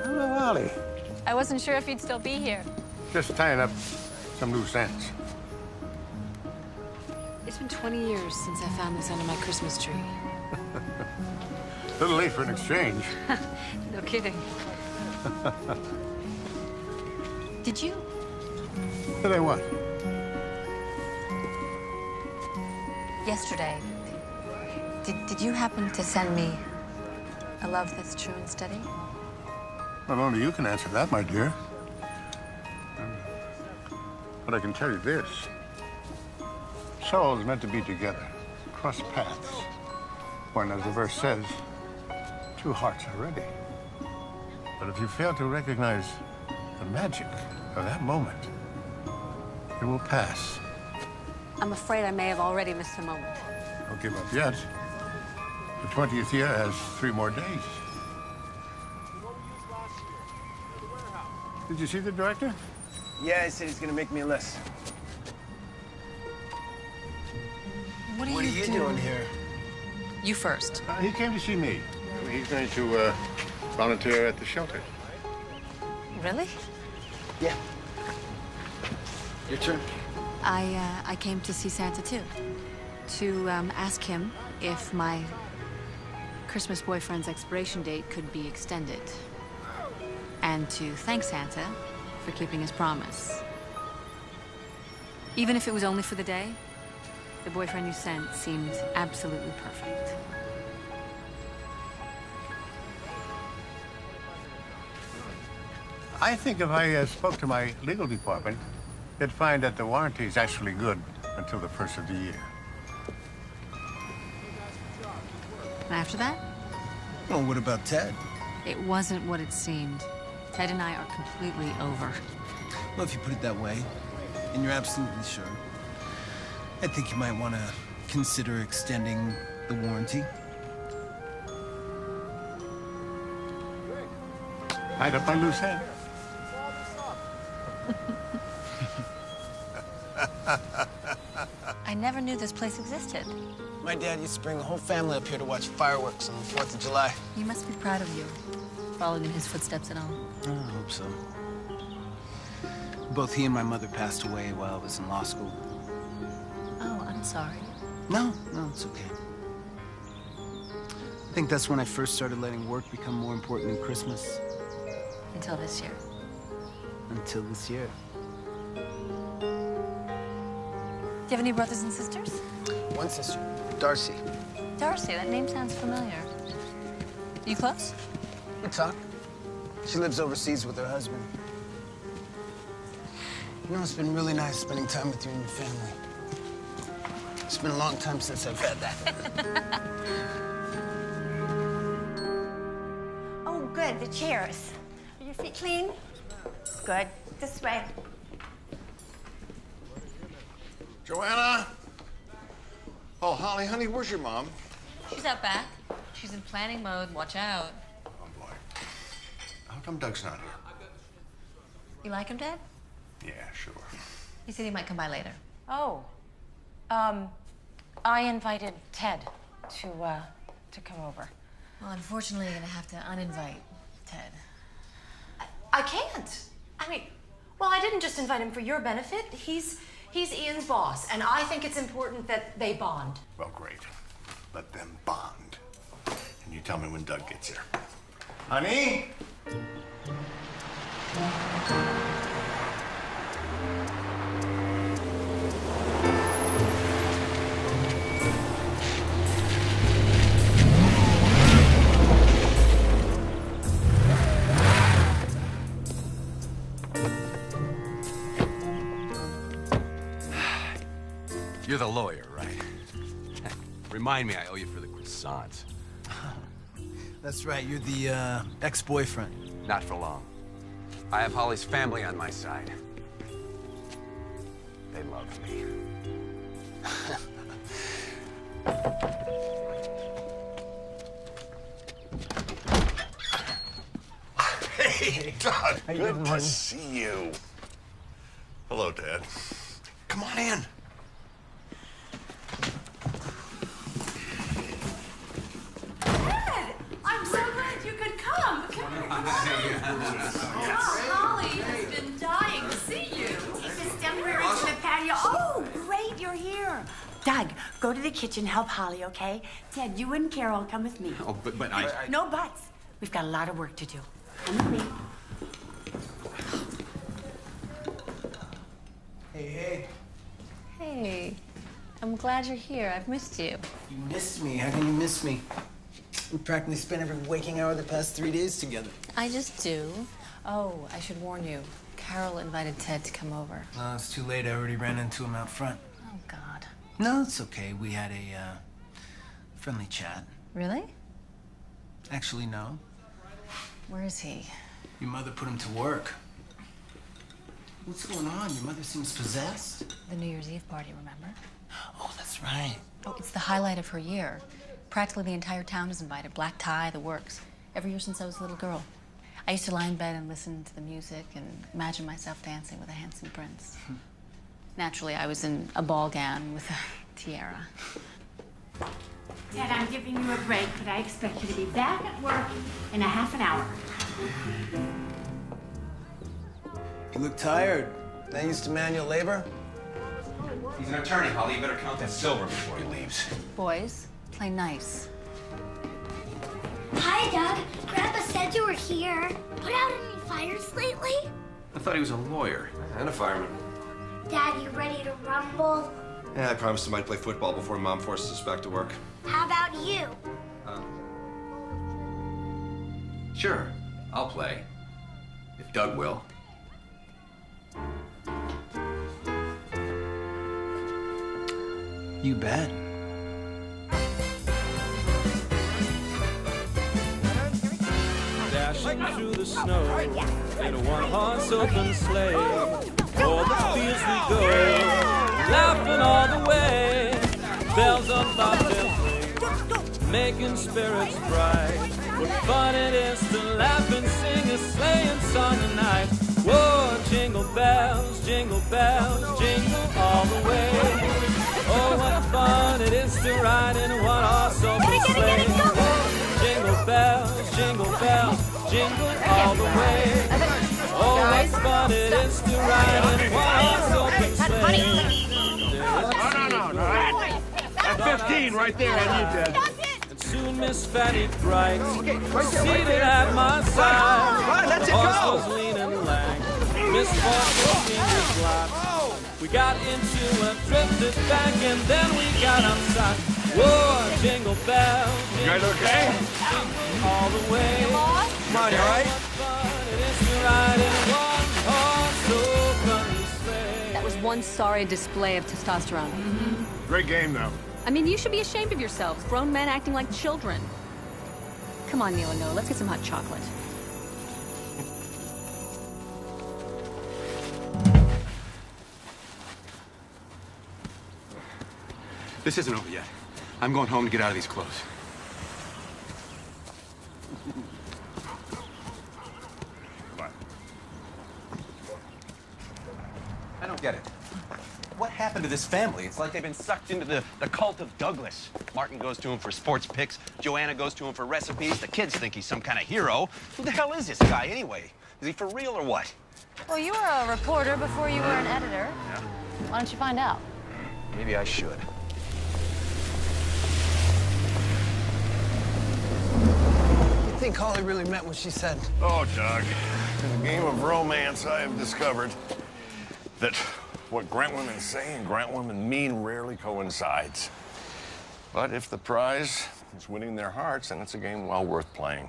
Hello, Holly. I wasn't sure if you'd still be here. Just tying up some loose ends. It's been 20 years since I found this under my Christmas tree. A little late for an exchange. No kidding. Did you? Did I what? Yesterday, did you happen to send me a love that's true and steady? Well, only you can answer that, my dear. But I can tell you this. Souls meant to be together, cross paths. When, as the verse says, two hearts are ready. But if you fail to recognize the magic of that moment, it will pass. I'm afraid I may have already missed the moment. Don't give up yet. The 20th year has 3 more days. Did you see the director? Yeah, he said he's gonna make me a list. What are you doing here? You first. He came to see me. He's going to volunteer at the shelter. Really? Yeah. Your turn. I came to see Santa, too. To ask him if my Christmas boyfriend's expiration date could be extended. And to thank Santa for keeping his promise. Even if it was only for the day, the boyfriend you sent seemed absolutely perfect. I think if I spoke to my legal department, they'd find that the warranty is actually good until the first of the year. And after that, Well, what about Ted? it wasn't what it seemed. Ted and I are completely over. Well, if you put it that way, and you're absolutely sure, I think you might want to consider extending the warranty. Tied up my loose end. I never knew this place existed. My dad used to bring the whole family up here to watch fireworks on the 4th of July. He must be proud of you, following in his footsteps and all. I hope so. Both he and my mother passed away while I was in law school. Oh, I'm sorry. No, it's okay. I think that's when I first started letting work become more important than Christmas. Until this year. Until this year. Do you have any brothers and sisters? One sister, Darcy. Darcy, that name sounds familiar. You close? We talk. She lives overseas with her husband. You know, it's been really nice spending time with you and your family. It's been a long time since I've had that. Oh, good, the chairs. Are your feet clean? Good. This way. Joanna? Oh, Holly, honey, where's your mom? She's out back. She's in planning mode. Watch out. Oh, boy. How come Doug's not here? You like him, Dad? Yeah, sure. He said he might come by later. Oh, I invited Ted to come over. Well, unfortunately, you're gonna have to uninvite Ted. I can't. I mean, well, I didn't just invite him for your benefit. He's Ian's boss, and I think it's important that they bond. Well, great. Let them bond. And you tell me when Doug gets here. Honey? You're the lawyer, right? Remind me I owe you for the croissants. That's right, you're the, ex-boyfriend. Not for long. I have Holly's family on my side. They love me. Hey, Doug. Good to see you. Hello, Dad. Come on in. Ted! I'm so glad you could come. Come here, come on in. Holly has been dying to see you. He's just down here into the patio. Oh, great, you're here. Doug, go to the kitchen, help Holly, okay? Ted, you and Carol come with me. Oh, but I... No buts. We've got a lot of work to do. Come with me. Hey. Hey, I'm glad you're here. I've missed you. You missed me. How can you miss me? We practically spent every waking hour of the past 3 days together. I just do. Oh, I should warn you. Carol invited Ted to come over. No, it's too late. I already ran into him out front. Oh, God. No, it's okay. We had a, friendly chat. Really? Actually, no. Where is he? Your mother put him to work. What's going on? Your mother seems possessed. The New Year's Eve party, remember? Oh, that's right. Oh, it's the highlight of her year. Practically the entire town is invited. Black tie, the works. Every year since I was a little girl. I used to lie in bed and listen to the music and imagine myself dancing with a handsome prince. Naturally, I was in a ball gown with a tiara. Ted, I'm giving you a break, but I expect you to be back at work in a half an hour. You look tired. Thanks to manual labor? He's an attorney, Holly. You better count that silver before he leaves. Boys, play nice. Hi, Doug. Grandpa said you were here. Put out any fires lately? I thought he was a lawyer. And a fireman. Dad, you ready to rumble? Yeah, I promised him I'd play football before Mom forces us back to work. How about you? Sure, I'll play. If Doug will. You bet. Dashing through the snow in a one-horse open sleigh. O'er the fields we go, laughing all the way. Bells on bobtails ring, making spirits bright. What fun it is to laugh and sing a sleighing song tonight. Whoa, jingle bells, jingle all the way. Oh, what fun it is to ride in a one-horse open sleigh. Jingle bells, jingle all the way. Oh, what fun it is to ride in a one-horse open sleigh. No. At 15 right there on you, Dad. And soon Miss Fanny Bright, seated at my side. That's it, The horse go. was lean and lank. Miss Fortune fingers locked. We got into a drifted bank and then we got outside. Whoa, jingle bells, You guys okay? all the way. Come on, you all right? That was one sorry display of testosterone. Great game, though. I mean, you should be ashamed of yourselves. Grown men acting like children. Come on, Neil and Noah, let's get some hot chocolate. This isn't over yet. I'm going home to get out of these clothes. What? I don't get it. What happened to this family? It's like they've been sucked into the cult of Douglas. Martin goes to him for sports picks. Joanna goes to him for recipes. The kids think he's some kind of hero. Who the hell is this guy, anyway? Is he for real or what? Well, you were a reporter before you were an editor. Yeah. Why don't you find out? Maybe I should. You think Holly really meant what she said? Oh, Doug. In the game of romance, I have discovered that what Grant women say and Grant women mean rarely coincides. But if the prize is winning their hearts, then it's a game well worth playing.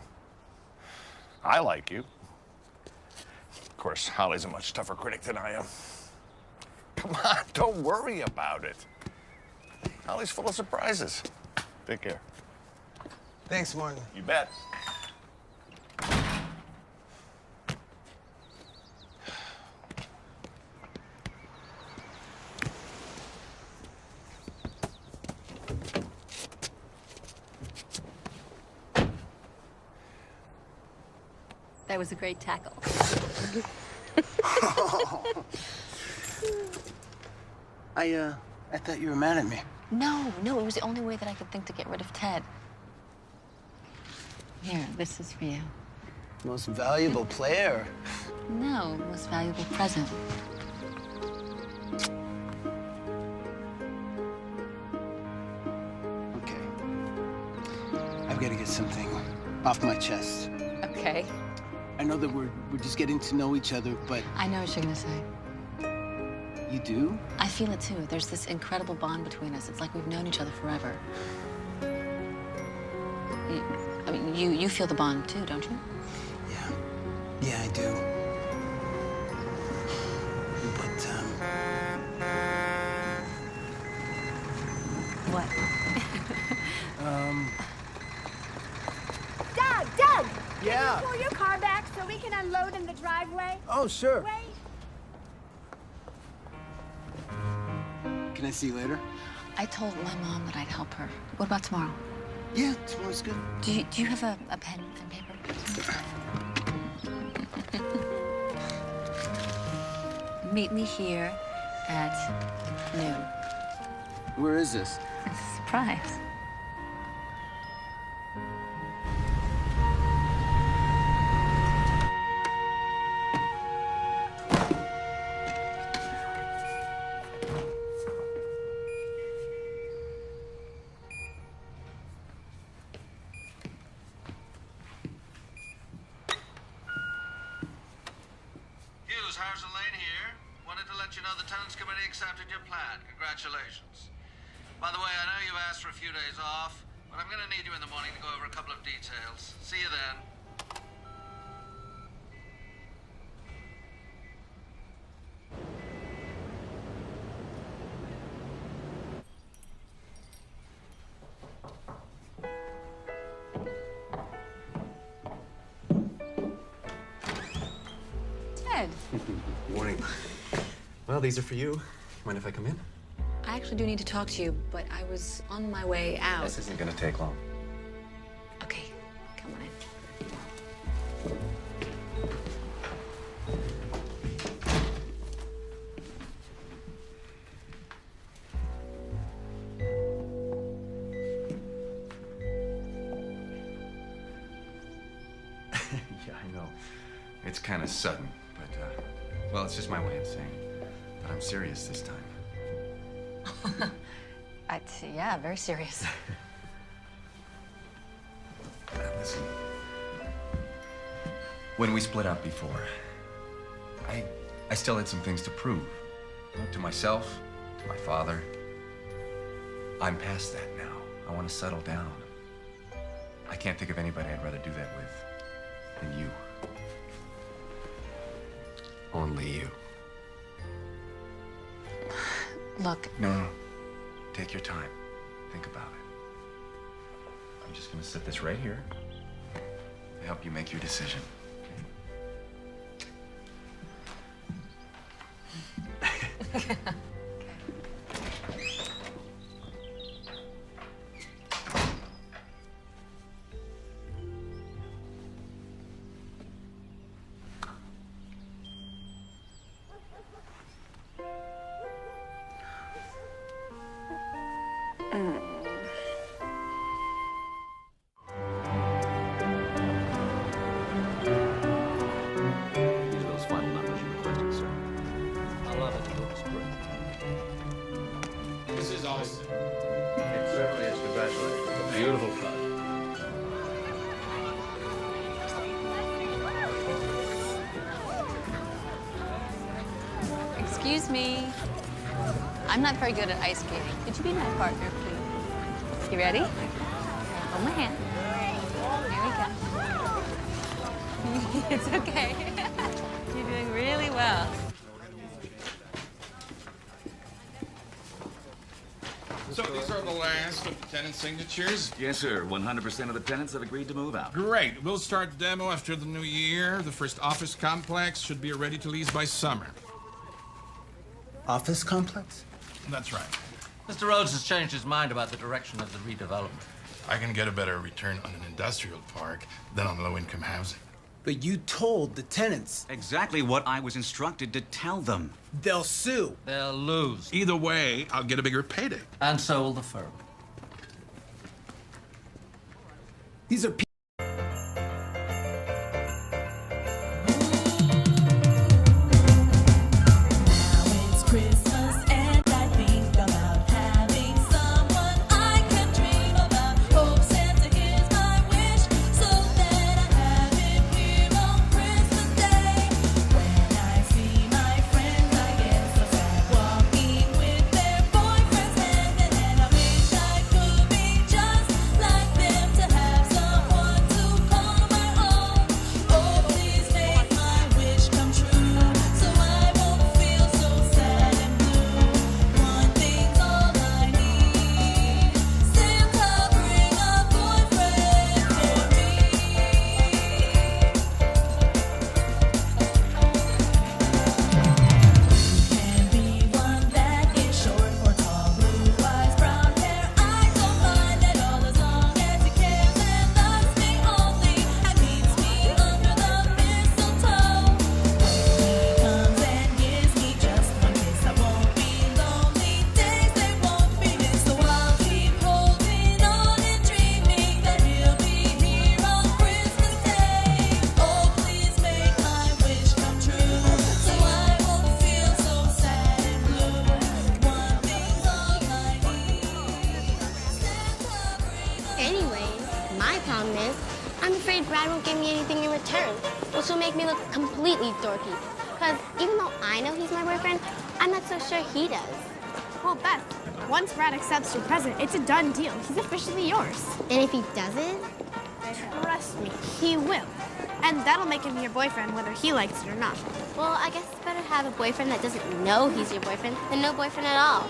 I like you. Of course, Holly's a much tougher critic than I am. Come on, don't worry about it. Holly's full of surprises. Take care. Thanks, Martin. You bet. That was a great tackle. I thought you were mad at me. No, it was the only way that I could think to get rid of Ted. Here, this is for you. Most valuable player. No, most valuable present. Okay. I've got to get something off my chest. Okay. I know that we're just getting to know each other, but... I know what you're gonna say. You do? I feel it too. There's this incredible bond between us. It's like we've known each other forever. You feel the bond too, don't you? Yeah, I do. But, What? Doug! Yeah? Can you pull your car back so we can unload in the driveway? Oh, sure. Wait. Can I see you later? I told my mom that I'd help her. What about tomorrow? Yeah, tomorrow's good. Do you have a pen and paper? Meet me here at noon. Where is this? It's a surprise. Hughes, Harrison Lane here. Wanted to let you know the tenants committee accepted your plan. Congratulations. By the way, I know you've asked for a few days off, but I'm going to need you in the morning to go over a couple of details. See you then. Ted. Morning. Well, these are for you. Mind if I come in? I actually do need to talk to you, but I was on my way out. This isn't gonna take long. Okay, come on in. Yeah, I know. It's kind of sudden, but, well, it's just my way of saying that I'm serious this time. Yeah, very serious. Listen, when we split up before, I still had some things to prove. To myself, to my father. I'm past that now. I want to settle down. I can't think of anybody I'd rather do that with than you. Only you. Look. No. Take your time. Think about it. I'm just gonna sit this right here to help you make your decision. These are those final numbers you requested, sir. I love it. It looks great. This is awesome. It certainly is. Congratulations. Beautiful cut. Excuse me. I'm not very good at ice skating. Could you be my partner, please? You ready? Hold my hand. Here we go. It's okay. You're doing really well. So these are the last of the tenant signatures? Yes, sir. 100% of the tenants have agreed to move out. Great. We'll start the demo after the new year. The first office complex should be ready to lease by summer. Office complex? That's right. Mr. Rhodes has changed his mind about the direction of the redevelopment. I can get a better return on an industrial park than on low-income housing. But you told the tenants. Exactly what I was instructed to tell them. They'll sue. They'll lose. Either way, I'll get a bigger payday. And so will the firm. These are people. Brad won't give me anything in return, which will make me look completely dorky. Because even though I know he's my boyfriend, I'm I'm not so sure he does. Well, Beth, once Brad accepts your present, it's a done deal. He's officially yours. And if he doesn't? Trust me, he will. And that'll make him your boyfriend whether he likes it or not. Well, I guess it's better to have a boyfriend that doesn't know he's your boyfriend than no boyfriend at all.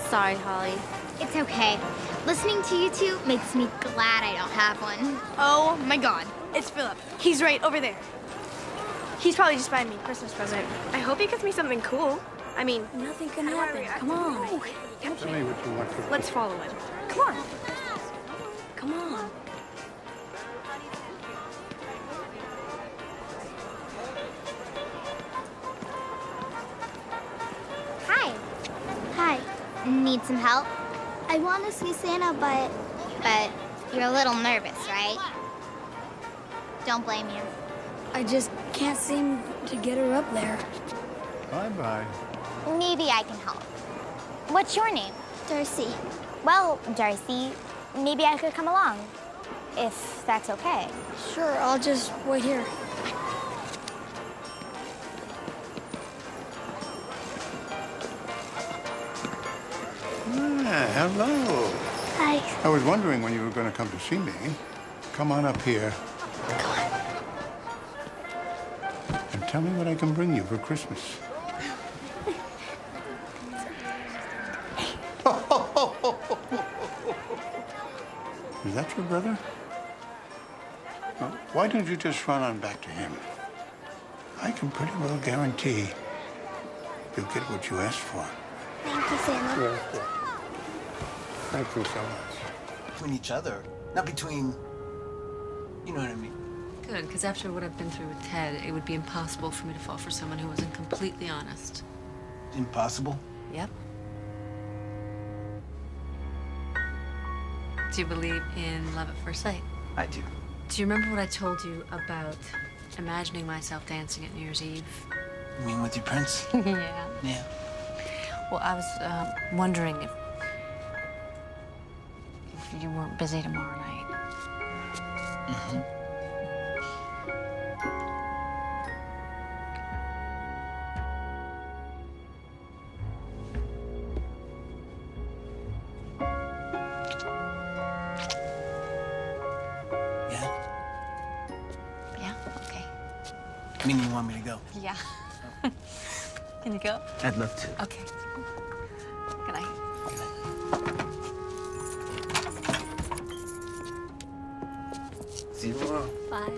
Sorry, Holly. It's okay. Listening to you two makes me glad I don't have one. Oh my God, it's Philip. He's right over there. He's probably just buying me a Christmas present. I hope he gets me something cool. I mean, nothing can happen. Come on. Tell me what you want to. Let's follow him. Come on. Come on. Hi. Hi. Need some help? I want to see Santa, but you're a little nervous, right? Don't blame you. I just can't seem to get her up there. Bye-bye. Maybe I can help. What's your name? Darcy. Well, Darcy, maybe I could come along, if that's okay. Sure, I'll just wait here. Hello. Hi. I was wondering when you were going to come to see me. Come on up here. Come on. And tell me what I can bring you for Christmas. Is that your brother? Well, why don't you just run on back to him? I can pretty well guarantee you'll get what you asked for. Thank you, Santa. Yeah. Thank you so much. Between each other, not between, you know what I mean? Good, because after what I've been through with Ted, it would be impossible for me to fall for someone who wasn't completely honest. Impossible? Yep. Do you believe in love at first sight? I do. Do you remember what I told you about imagining myself dancing at New Year's Eve? You mean with your prince? Yeah. Yeah. Well, I was wondering if you weren't busy tomorrow night. Mm-hmm. Meaning you want me to go? Yeah. Can you go? I'd love to. Okay. Good night. See you tomorrow. Bye.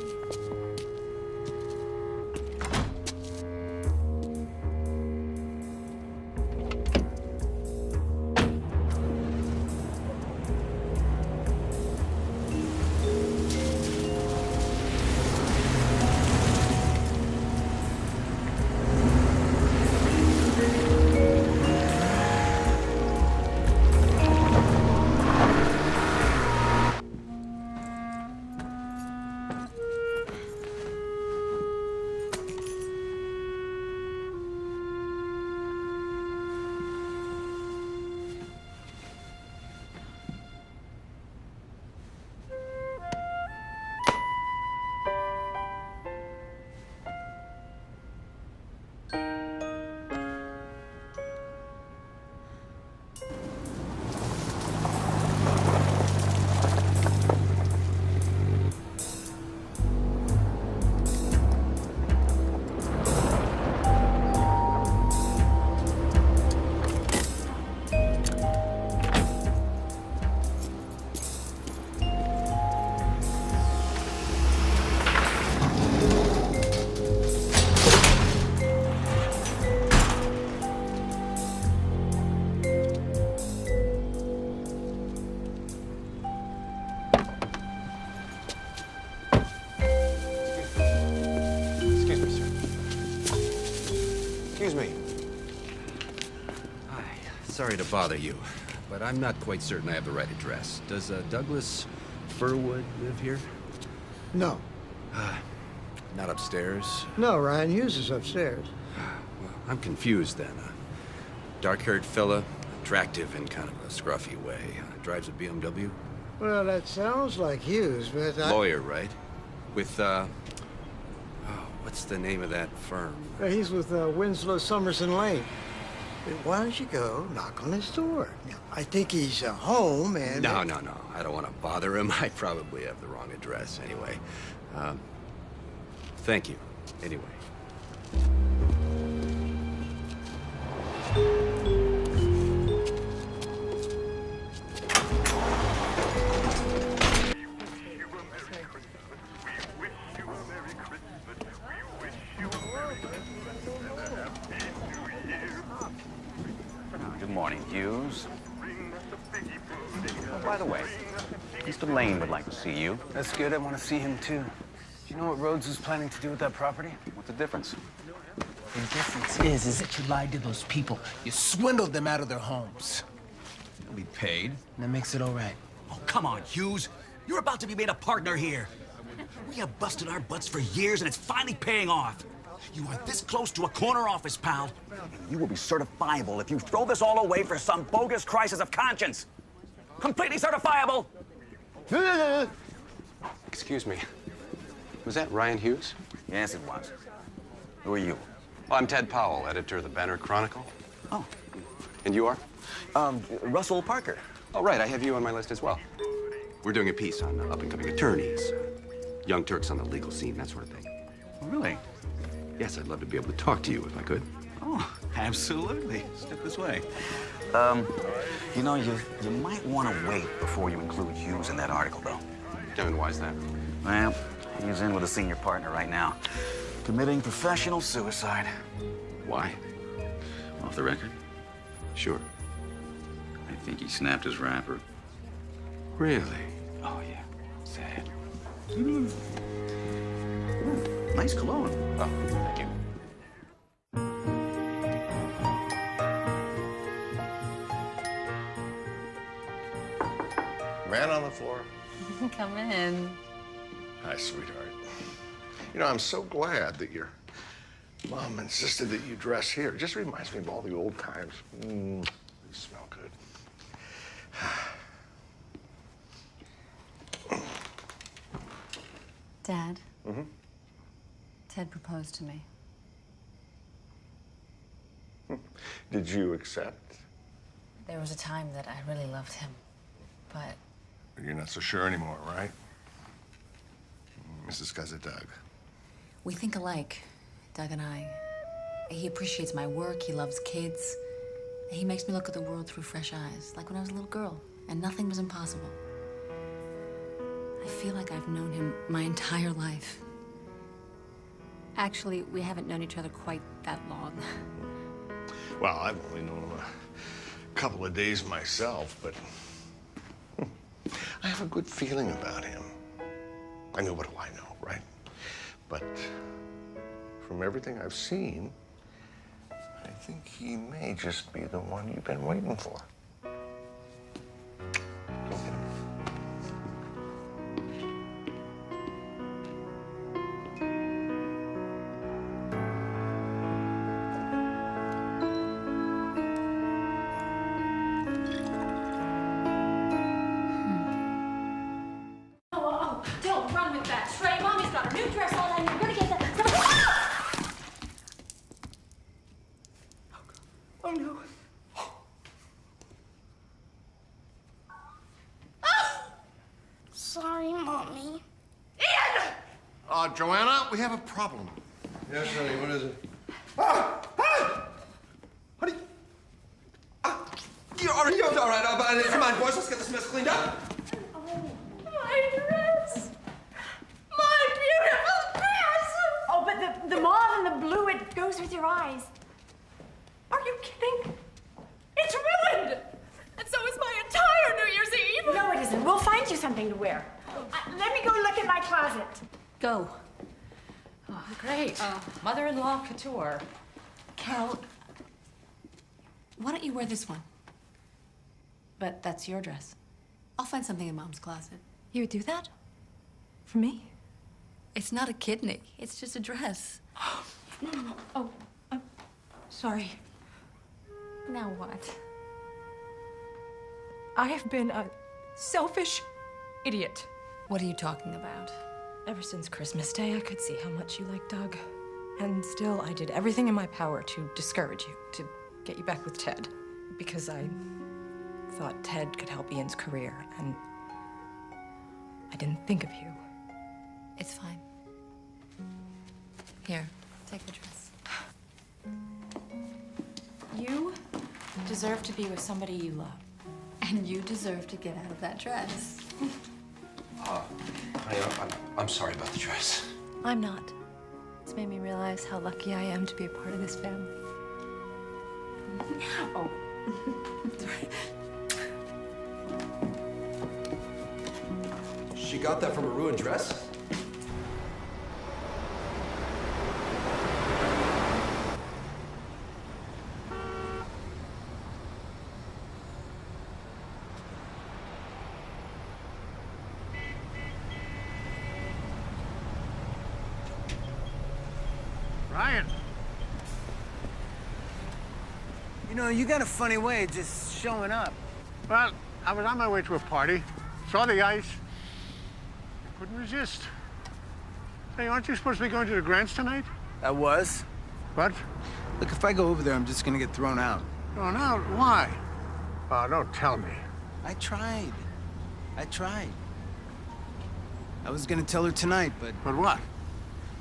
Excuse me. Hi. Sorry to bother you, but I'm not quite certain I have the right address. Does Douglas Furwood live here? No. Not upstairs? No, Ryan Hughes is upstairs. Well, I'm confused then. Dark-haired fella, attractive in kind of a scruffy way. Drives a BMW? Well, that sounds like Hughes, but Lawyer, right? With, What's the name of that firm? He's with Winslow, Summerson Lane. Why don't you go knock on his door? I think he's home and... No. I don't want to bother him. I probably have the wrong address anyway. Thank you. Anyway. Good morning, Hughes. Oh, by the way, Mr. Lane would like to see you. That's good. I want to see him, too. Do you know what Rhodes is planning to do with that property? What's the difference? The difference is that you lied to those people. You swindled them out of their homes. He'll be paid. And that makes it all right. Oh, come on, Hughes. You're about to be made a partner here. We have busted our butts for years, and it's finally paying off. You are this close to a corner office, pal. You will be certifiable if you throw this all away for some bogus crisis of conscience. Completely certifiable. Excuse me. Was that Ryan Hughes? Yes, it was. Who are you? Well, I'm Ted Powell, editor of the Banner Chronicle. Oh. And you are? Russell Parker. Oh, right. I have you on my list as well. We're doing a piece on up-and-coming attorneys, young Turks on the legal scene, that sort of thing. Oh, really? Yes, I'd love to be able to talk to you if I could. Oh, absolutely. Step this way. You know, you might want to wait before you include Hughes in that article, though. And why's that? Well, he's in with a senior partner right now, committing professional suicide. Why? Off the record? Sure. I think he snapped his wrapper. Really? Oh, yeah. Sad. Nice cologne. Oh, thank you. Man on the floor. Come in. Hi, sweetheart. You know, I'm so glad that your mom insisted that you dress here. It just reminds me of all the old times. You smell good. Dad, Mm-hmm. Ted proposed to me. Did you accept? There was a time that I really loved him, but... You're not so sure anymore, right? Mrs. Doug. We think alike, Doug and I. He appreciates my work, he loves kids. He makes me look at the world through fresh eyes, like when I was a little girl, and nothing was impossible. I feel like I've known him my entire life. Actually, we haven't known each other quite that long. Well, I've only known him a couple of days myself, but I have a good feeling about him. I mean, what do I know, right? But from everything I've seen, I think he may just be the one you've been waiting for. Go get him. Don't run with that, Trey. Mommy's got her new dress on and you're gonna get that. Oh no. Sorry, Mommy. Joanna, we have a problem. Yes, honey, what is it? You're all right. Come on, boys, let's get this mess cleaned up. My dress! My beautiful dress! Oh, but the mauve and the blue, it goes with your eyes. Are you kidding? It's ruined! And so is my entire New Year's Eve! No, it isn't. We'll find you something to wear. Let me go look at my closet. Go. Oh, great. Mother-in-law couture. Carol, why don't you wear this one? But that's your dress. I'll find something in Mom's closet. You would do that? For me? It's not a kidney. It's just a dress. Oh, sorry. Now what? I have been a selfish idiot. What are you talking about? Ever since Christmas Day, I could see how much you like Doug. And still, I did everything in my power to discourage you, to get you back with Ted. Because I thought Ted could help Ian's career, and I didn't think of you. It's fine. Here, take the dress. You deserve to be with somebody you love. And you deserve to get out of that dress. I'm sorry about the dress. I'm not. It's made me realize how lucky I am to be a part of this family. Oh. She got that from a ruined dress? Ryan. You know, you got a funny way of just showing up. Well, I was on my way to a party, saw the ice, couldn't resist. Hey, aren't you supposed to be going to the Grants tonight? I was. What? Look, if I go over there, I'm just gonna get thrown out. Thrown out? Why? Oh, don't tell me. I tried. I was gonna tell her tonight, but... But what?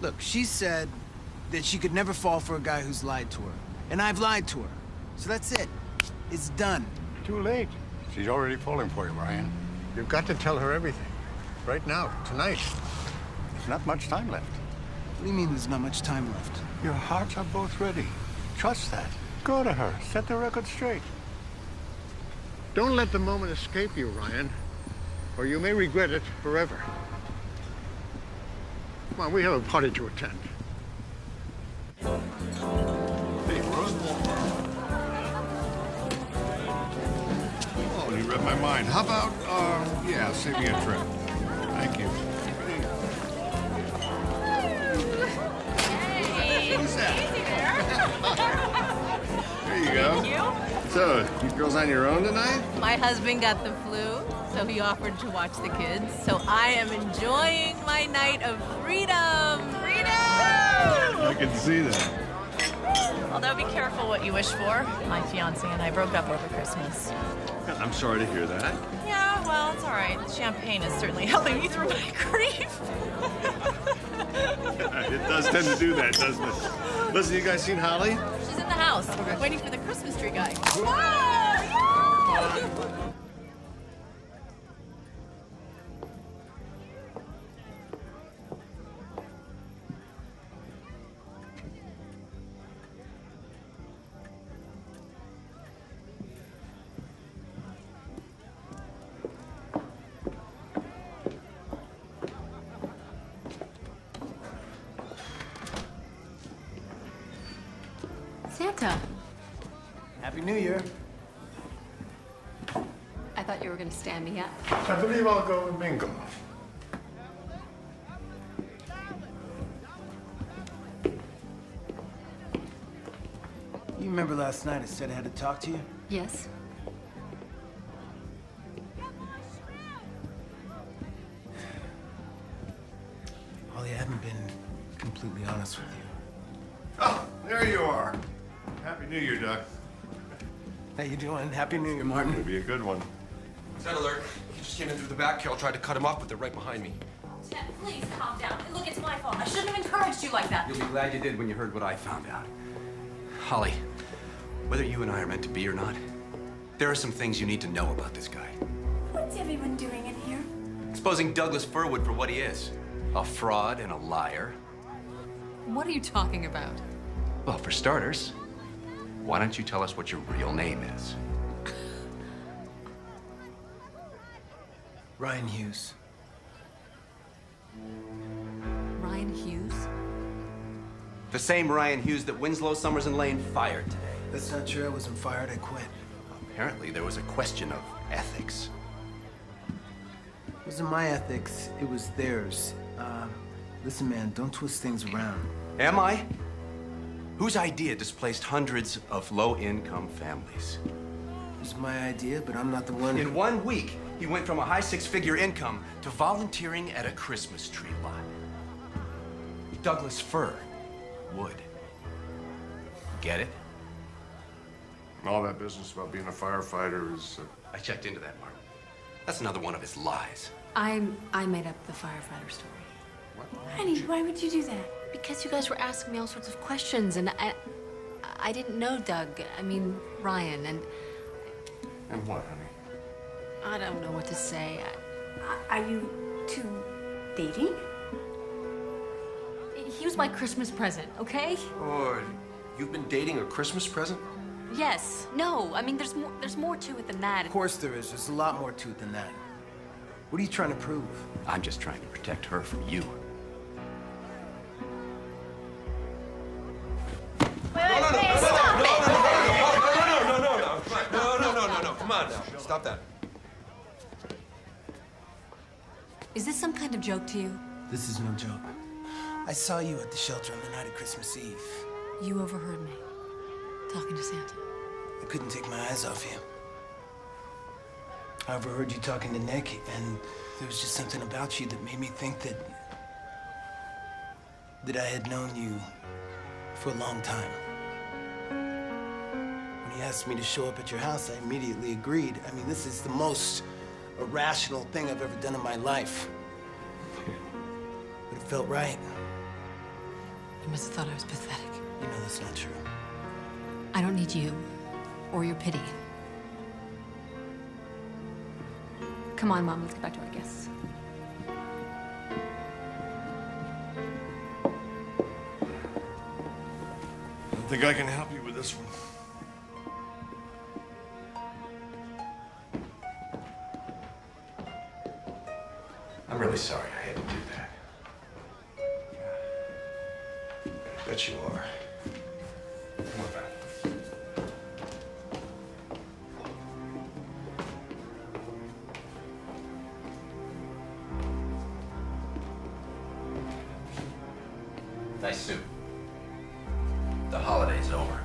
Look, she said that she could never fall for a guy who's lied to her. And I've lied to her. So that's it. It's done. Too late. She's already falling for you, Ryan. You've got to tell her everything. Right now, tonight. There's not much time left. What do you mean there's not much time left? Your hearts are both ready. Trust that. Go to her. Set the record straight. Don't let the moment escape you, Ryan, or you may regret it forever. Come on, we have a party to attend. Hey, Rose. Oh, you read my mind. How about, yeah, save me a trip. Thank you. Hey. Who's that? There you go. Thank you. So, you girls on your own tonight? My husband got the flu, so he offered to watch the kids. So I am enjoying my night of freedom. Freedom! I can see that. Although be careful what you wish for. My fiance and I broke up over Christmas. I'm sorry to hear that. Yeah, well, it's all right. Champagne is certainly helping me through my grief. It does tend to do that, doesn't it? Listen, you guys seen Holly? She's in the house, waiting for the Christmas tree guy. Santa, Happy New Year. I thought you were going to stand me up. I believe I'll go with Bingo. You remember last night I said I had to talk to you? Yes? Holly, I haven't been completely honest with you. Oh, there you are. Happy New Year, Doc. How you doing? Happy New Year, Martin. It'll be a good one. Set alert. He just came in through the back. Carol tried to cut him off, but they're right behind me. Ted, please calm down. Look, it's my fault. I shouldn't have encouraged you like that. You'll be glad you did when you heard what I found out. Holly, whether you and I are meant to be or not, there are some things you need to know about this guy. What's everyone doing in here? Exposing Douglas Furwood for what he is. A fraud and a liar. What are you talking about? Well, for starters, why don't you tell us what your real name is? Ryan Hughes. Ryan Hughes? The same Ryan Hughes that Winslow, Summers, and Lane fired today. That's not true. I wasn't fired. I quit. Apparently, there was a question of ethics. It wasn't my ethics. It was theirs. Listen, man, don't twist things around. Am I? Whose idea displaced hundreds of low-income families? It was my idea, but I'm not the one. In 1 week, he went from a high six-figure income to volunteering at a Christmas tree lot. Douglas Fir. would. Get it? All that business about being a firefighter is... I checked into that, Mark. That's another one of his lies. I made up the firefighter story. Honey, why would you do that? Because you guys were asking me all sorts of questions, and I didn't know Doug. I mean, Ryan, and... And what, honey? I don't know what to say. Are you two dating? He was my Christmas present, okay? Or you've been dating a Christmas present? Yes. No. I mean, there's more to it than that. Of course there is. There's a lot more to it than that. What are you trying to prove? I'm just trying to protect her from you. No, come on now. Stop that. Is this some kind of joke to you? This is no joke. I saw you at the shelter on the night of Christmas Eve. You overheard me talking to Santa. I couldn't take my eyes off you. I overheard you talking to Nick, and there was just something about you that made me think that I had known you for a long time. When he asked me to show up at your house, I immediately agreed. I mean, this is the most irrational thing I've ever done in my life. But it felt right. You must have thought I was pathetic. You know that's not true. I don't need you or your pity. Come on, Mom, let's get back to our guests. I don't think I can help you with this one. I'm really sorry I had to do that. I bet you are. Come on back. Nice suit. The holiday's over.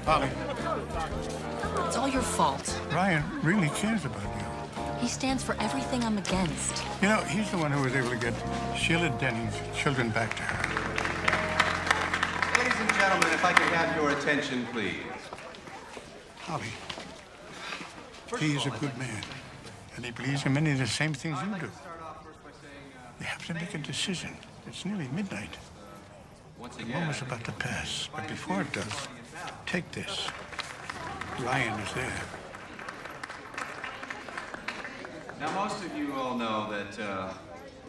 Holly. It's all your fault. Ryan really cares about you. He stands for everything I'm against. You know, he's the one who was able to get Sheila Denning's children back to her. Ladies and gentlemen, if I could have your attention, please. Holly, he is a good man, and he believes in many of the same things you do. You have to make a decision. It's nearly midnight. The moment's about to pass, but before it does, take this. Ryan is there. Now, most of you all know that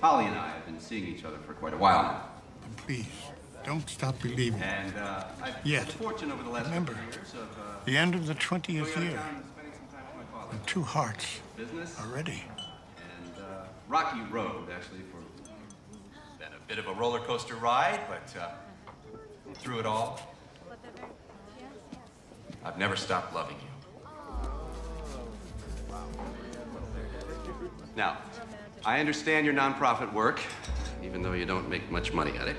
Holly and I have been seeing each other for quite a while now. But please, don't stop believing. And I've Yet, had the fortune over the last remember, couple of years of the end of the 20th going out of year, town and spending some time with my father. and two hearts Business are ready. and rocky road, actually, for been a bit of a roller coaster ride, but through it all, I've never stopped loving you. Now, I understand your nonprofit work, even though you don't make much money at it.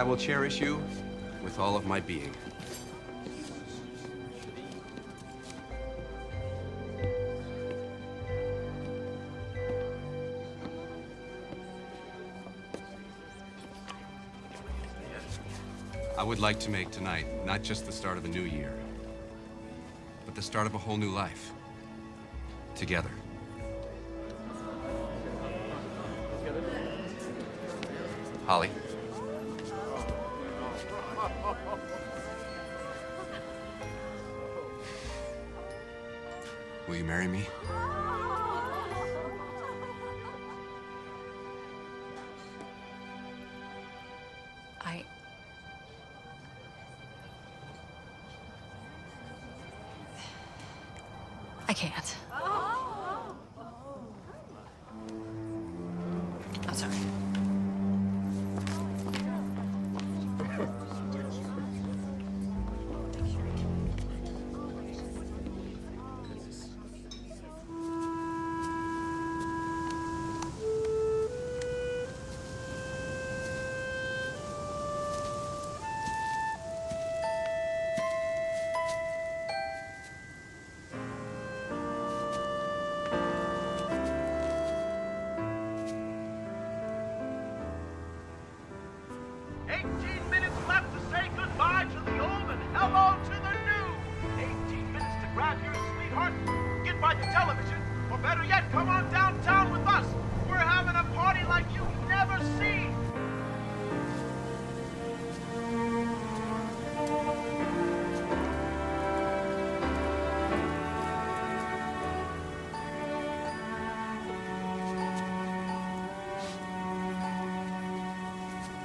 I will cherish you with all of my being. I would like to make tonight not just the start of a new year, but the start of a whole new life. Together. Holly. Will you marry me? I can't. I'm sorry.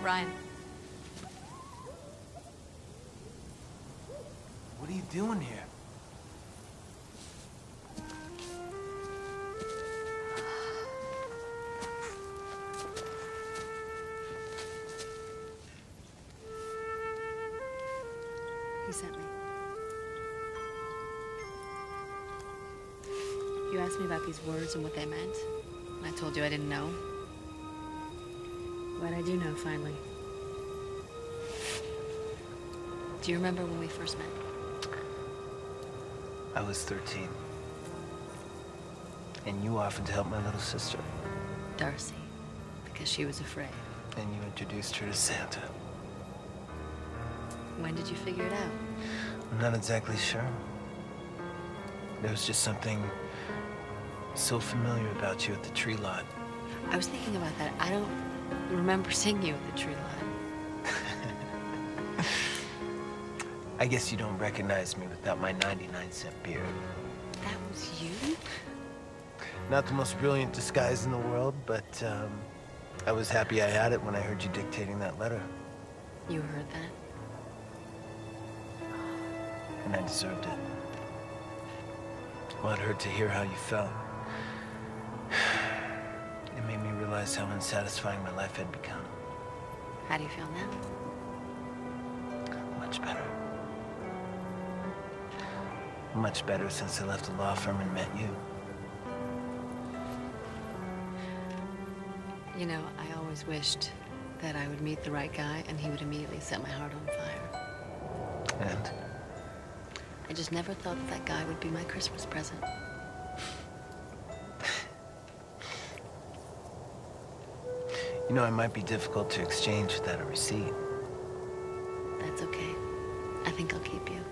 Ryan. What are you doing here? He sent me. You asked me about these words and what they meant, and I told you I didn't know. But I do know, finally. Do you remember when we first met? I was 13. And you offered to help my little sister. Darcy, because she was afraid. And you introduced her to Santa. When did you figure it out? I'm not exactly sure. There was just something so familiar about you at the tree lot. I was thinking about that. I don't remember seeing you at the tree lot. I guess you don't recognize me without my 99-cent beard. That was you? Not the most brilliant disguise in the world, but I was happy I had it when I heard you dictating that letter. You heard that? And I deserved it. Well, it hurt to hear how you felt. It made me realize how unsatisfying my life had become. How do you feel now? Much better. Much better since I left the law firm and met you. You know, I always wished that I would meet the right guy and he would immediately set my heart on fire. And? I just never thought that guy would be my Christmas present. You know, it might be difficult to exchange without a receipt. That's okay. I think I'll keep you.